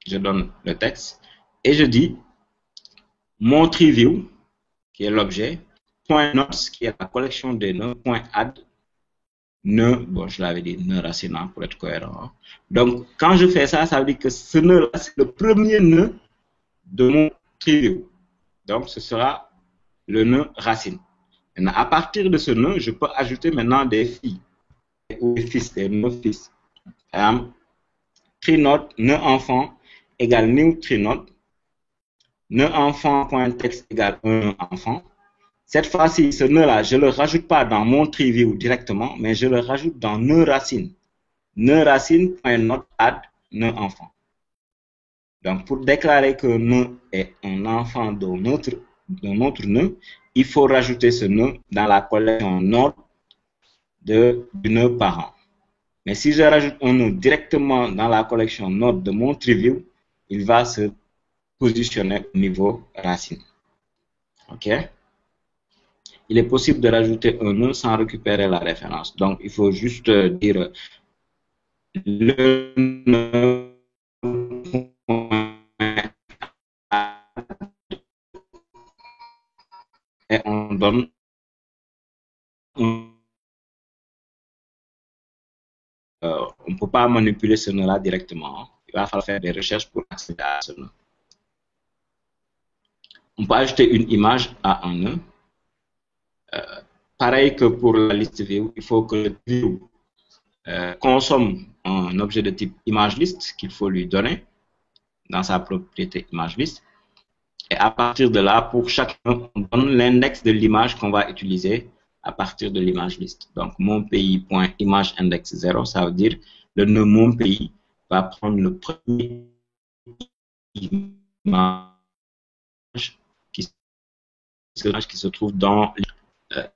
je donne le texte, et je dis mon TreeView, qui est l'objet, .nodes, qui est la collection des nœuds, .add, nœud, bon, je l'avais dit, nœud racine pour être cohérent. Donc, quand je fais ça, ça veut dire que ce nœud-là, c'est le premier nœud de mon TreeView. Donc, ce sera le nœud racine. Maintenant, à partir de ce nœud, je peux ajouter maintenant des filles ou des fils, des nœuds fils. Trinode, nœud enfant égale new trinode. Nœud enfant.text égale un nœud enfant. Cette fois-ci, ce nœud-là, je ne le rajoute pas dans mon TreeView directement, mais je le rajoute dans nœud racine. Nœud racine.node add nœud enfant. Donc, pour déclarer que nœud est un enfant d'un autre nœud, il faut rajouter ce nœud dans la collection node du nœud parent. Mais si je rajoute un nœud directement dans la collection node de mon TreeView, il va se positionner au niveau racine. OK? Il est possible de rajouter un nœud sans récupérer la référence. Donc, il faut juste dire le nœud et on donne on ne peut pas manipuler ce nœud-là directement. Il va falloir faire des recherches pour accéder à ce nœud. On peut ajouter une image à un nœud. Pareil que pour la liste view, il faut que le view consomme un objet de type ImageList qu'il faut lui donner dans sa propriété ImageList. Et à partir de là, pour chaque nœud, on donne l'index de l'image qu'on va utiliser à partir de l'ImageList. Donc, mon pays.ImageIndex0, ça veut dire le nœud mon pays va prendre le premier image qui se trouve dans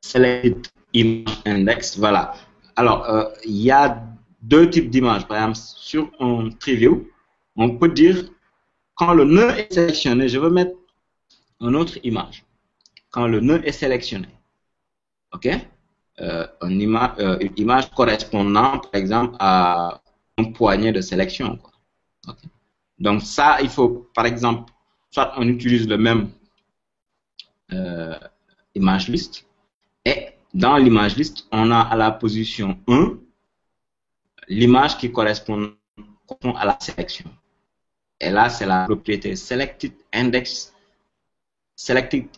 Select Image Index. Voilà. Alors, il y a deux types d'images. Par exemple, sur un TreeView, on peut dire quand le nœud est sélectionné, je veux mettre une autre image. Quand le nœud est sélectionné, ok, une image correspondant, par exemple, à un poignet de sélection, quoi. Okay. Donc ça, il faut, par exemple, soit on utilise le même image list, et dans l'image list, on a à la position 1 l'image qui correspond à la sélection. Et là, c'est la propriété selected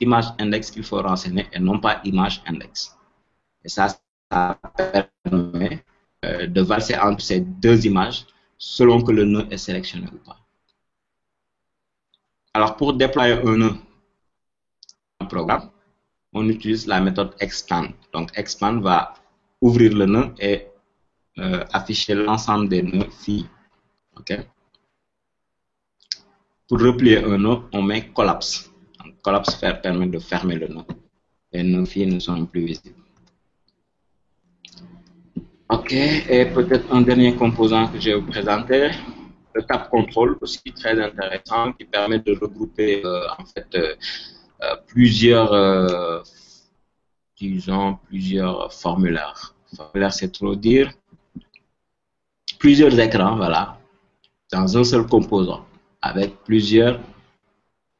image index qu'il faut renseigner et non pas image index. Et ça permet de valser entre ces deux images selon que le nœud est sélectionné ou pas. Alors, pour déployer un nœud en programme, on utilise la méthode expand. Donc, expand va ouvrir le nœud et afficher l'ensemble des nœuds phi. Okay? Pour replier un nœud, on met collapse. Donc, collapse permet de fermer le nœud. Les nœuds phi ne sont plus visibles. Ok, et peut-être un dernier composant que je vais vous présenter, le tab control, aussi très intéressant, qui permet de regrouper en fait plusieurs formulaires. Formulaire, c'est trop dire. Plusieurs écrans, voilà, dans un seul composant, avec plusieurs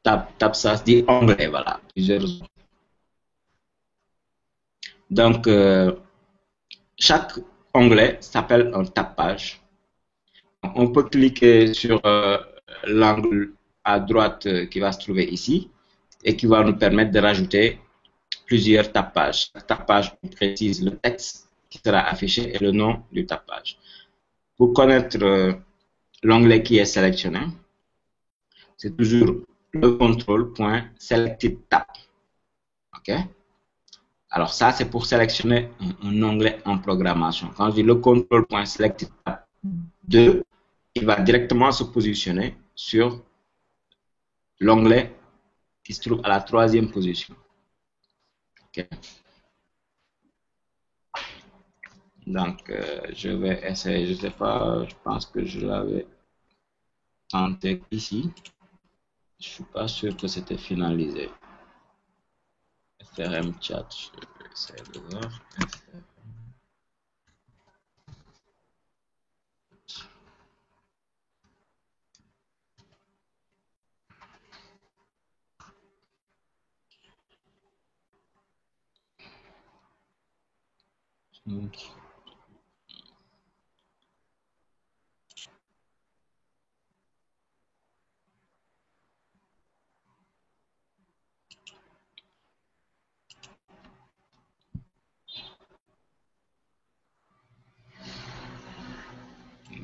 tab, ça se dit onglets, voilà, plusieurs. Donc, chaque onglet s'appelle un tab page. On peut cliquer sur l'angle à droite qui va se trouver ici et qui va nous permettre de rajouter plusieurs tab pages. Tab page, on précise le texte qui sera affiché et le nom du tab page. Pour connaître l'onglet qui est sélectionné, c'est toujours le control.selectedTab. OK? Alors ça, c'est pour sélectionner un onglet en programmation. Quand je dis le control.selectedTab 2, il va directement se positionner sur l'onglet qui se trouve à la 3e position. Okay. Donc, je vais essayer, je ne sais pas, je pense que je l'avais tenté ici. Je ne suis pas sûr que c'était finalisé. FRM chat, je vais essayer de voir.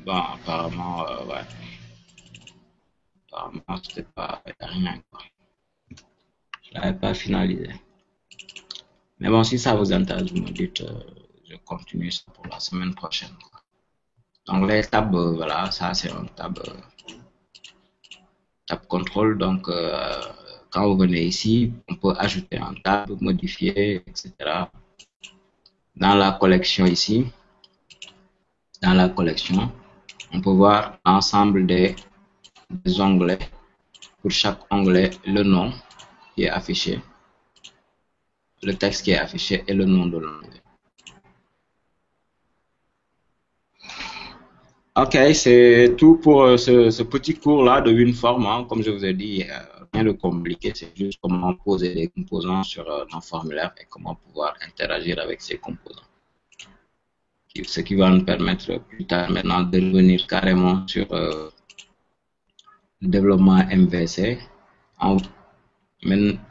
Bon, apparemment, ouais. Apparemment, c'était pas rien, quoi. Je l'avais pas finalisé. Mais bon, si ça vous intéresse, vous me dites, je continue ça pour la semaine prochaine, quoi. Donc, les tabs, voilà, ça c'est un tab contrôle. Donc, quand vous venez ici, on peut ajouter un tab, modifier, etc. Dans la collection ici, dans la collection, on peut voir l'ensemble des onglets. Pour chaque onglet, le nom qui est affiché, le texte qui est affiché et le nom de l'onglet. Ok, c'est tout pour ce petit cours-là de WinForm. Hein. Comme je vous ai dit, rien de compliqué, c'est juste comment poser des composants sur nos formulaires et comment pouvoir interagir avec ces composants. Ce qui va nous permettre plus tard maintenant de revenir carrément sur le développement MVC en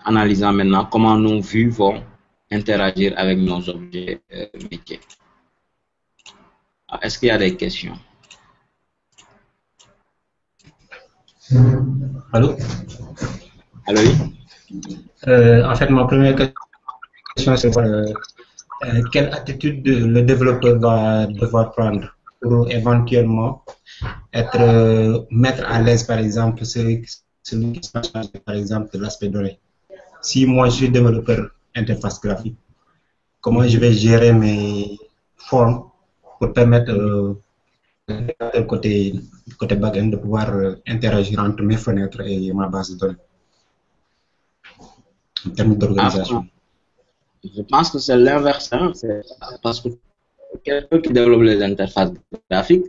analysant maintenant comment nos vues vont interagir avec nos objets métiers. Est-ce qu'il y a des questions? Allô? Allô, oui? En fait, ma première question, c'est quelle attitude le développeur va devoir prendre pour éventuellement mettre à l'aise, par exemple, celui qui se charge, par exemple, de l'aspect donné. Si moi, je suis développeur interface graphique, comment je vais gérer mes formes pour permettre côté backend de pouvoir interagir entre mes fenêtres et ma base de données en termes d'organisation. Je pense que c'est l'inverse, hein, parce que quelqu'un qui développe les interfaces graphiques,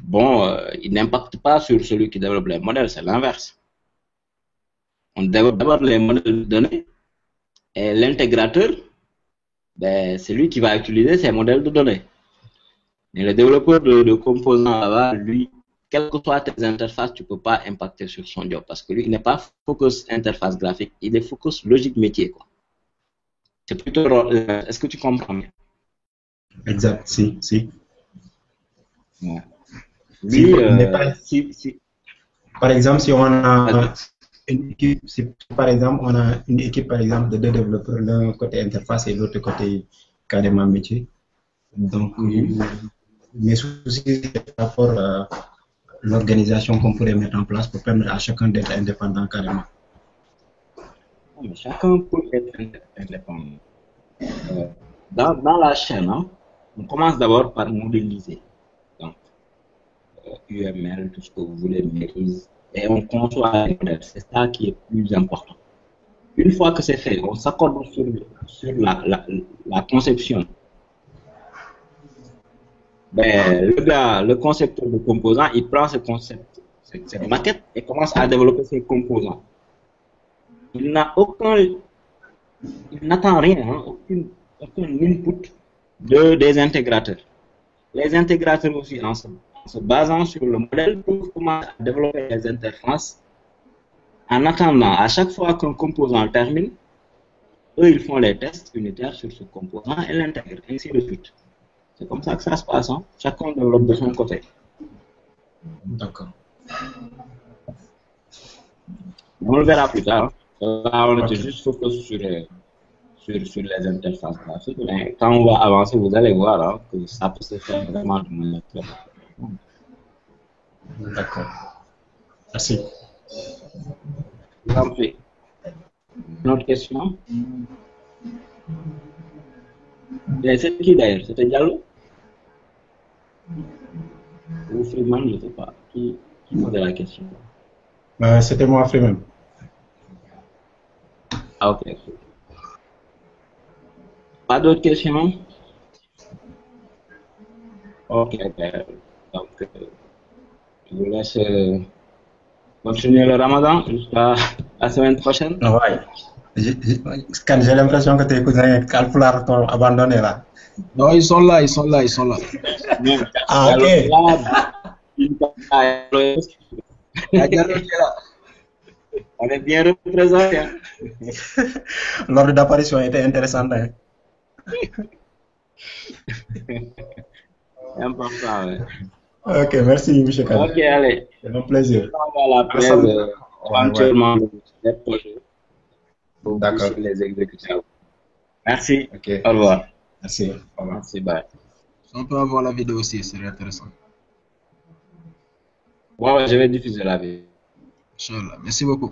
bon, il n'impacte pas sur celui qui développe les modèles, c'est l'inverse. On développe d'abord les modèles de données et l'intégrateur, ben, c'est lui qui va utiliser ces modèles de données. Et le développeur de composants là-bas, lui, quelles que soient tes interfaces, tu ne peux pas impacter sur son job parce que lui, il n'est pas focus interface graphique, il est focus logique métier, quoi. C'est plutôt. Est-ce que tu comprends bien? Exact, si. Ouais. Si, Lui, si, par exemple, si on a une équipe, si par exemple on a une équipe par exemple de 2 développeurs, l'un côté interface et l'autre côté carrément métier. Donc, mes soucis c'est par rapport à l'organisation qu'on pourrait mettre en place pour permettre à chacun d'être indépendant carrément. Mais chacun peut être indépendant. Dans la chaîne, hein, on commence d'abord par modéliser. Donc, UML, tout ce que vous voulez maîtriser. Et on conçoit les modèles. C'est ça qui est plus important. Une fois que c'est fait, on s'accorde sur la conception. Ben, le concepteur de composants, il prend ce concept, cette maquette, et commence à développer ses composants. Il n'attend rien, hein, aucun input des intégrateurs. Les intégrateurs aussi, en se basant sur le modèle, peuvent commencer à développer les interfaces. En attendant, à chaque fois qu'un composant termine, eux, ils font les tests unitaires sur ce composant et l'intègrent, ainsi de suite. C'est comme ça que ça se passe, hein. Chacun développe de son côté. D'accord. On le verra plus tard. Là, on était juste focus sur les interfaces graphiques. Mais quand on va avancer, vous allez voir hein, que ça peut se faire vraiment de manière très bonne. D'accord. Merci. Je vous en prie. Une autre question? C'est qui d'ailleurs? C'était Diallo? Ou Freeman, je ne sais pas. Qui posait la question? C'était moi, Freeman. Ah, ok. Pas d'autres questions? Ok. Donc, je vous laisse continuer le ramadan jusqu'à la semaine prochaine. Ouais. Quand j'ai l'impression que tes cousins calculars t'ont abandonné là. Non, ils sont là. Non, ah, ok. On est bien représenté. Hein. L'ordre d'apparition était intéressant. Hein. C'est important, ouais. Ok, merci, M. Kane. Ok, allez. C'est un plaisir. On va la presse éventuellement des projets. D'accord. Sur les exécutions. Merci. Okay. Au revoir. Merci. Au revoir. Merci, bye. On peut avoir la vidéo aussi, c'est intéressant. Ouais, je vais diffuser la vidéo. Inch'Allah. Merci beaucoup.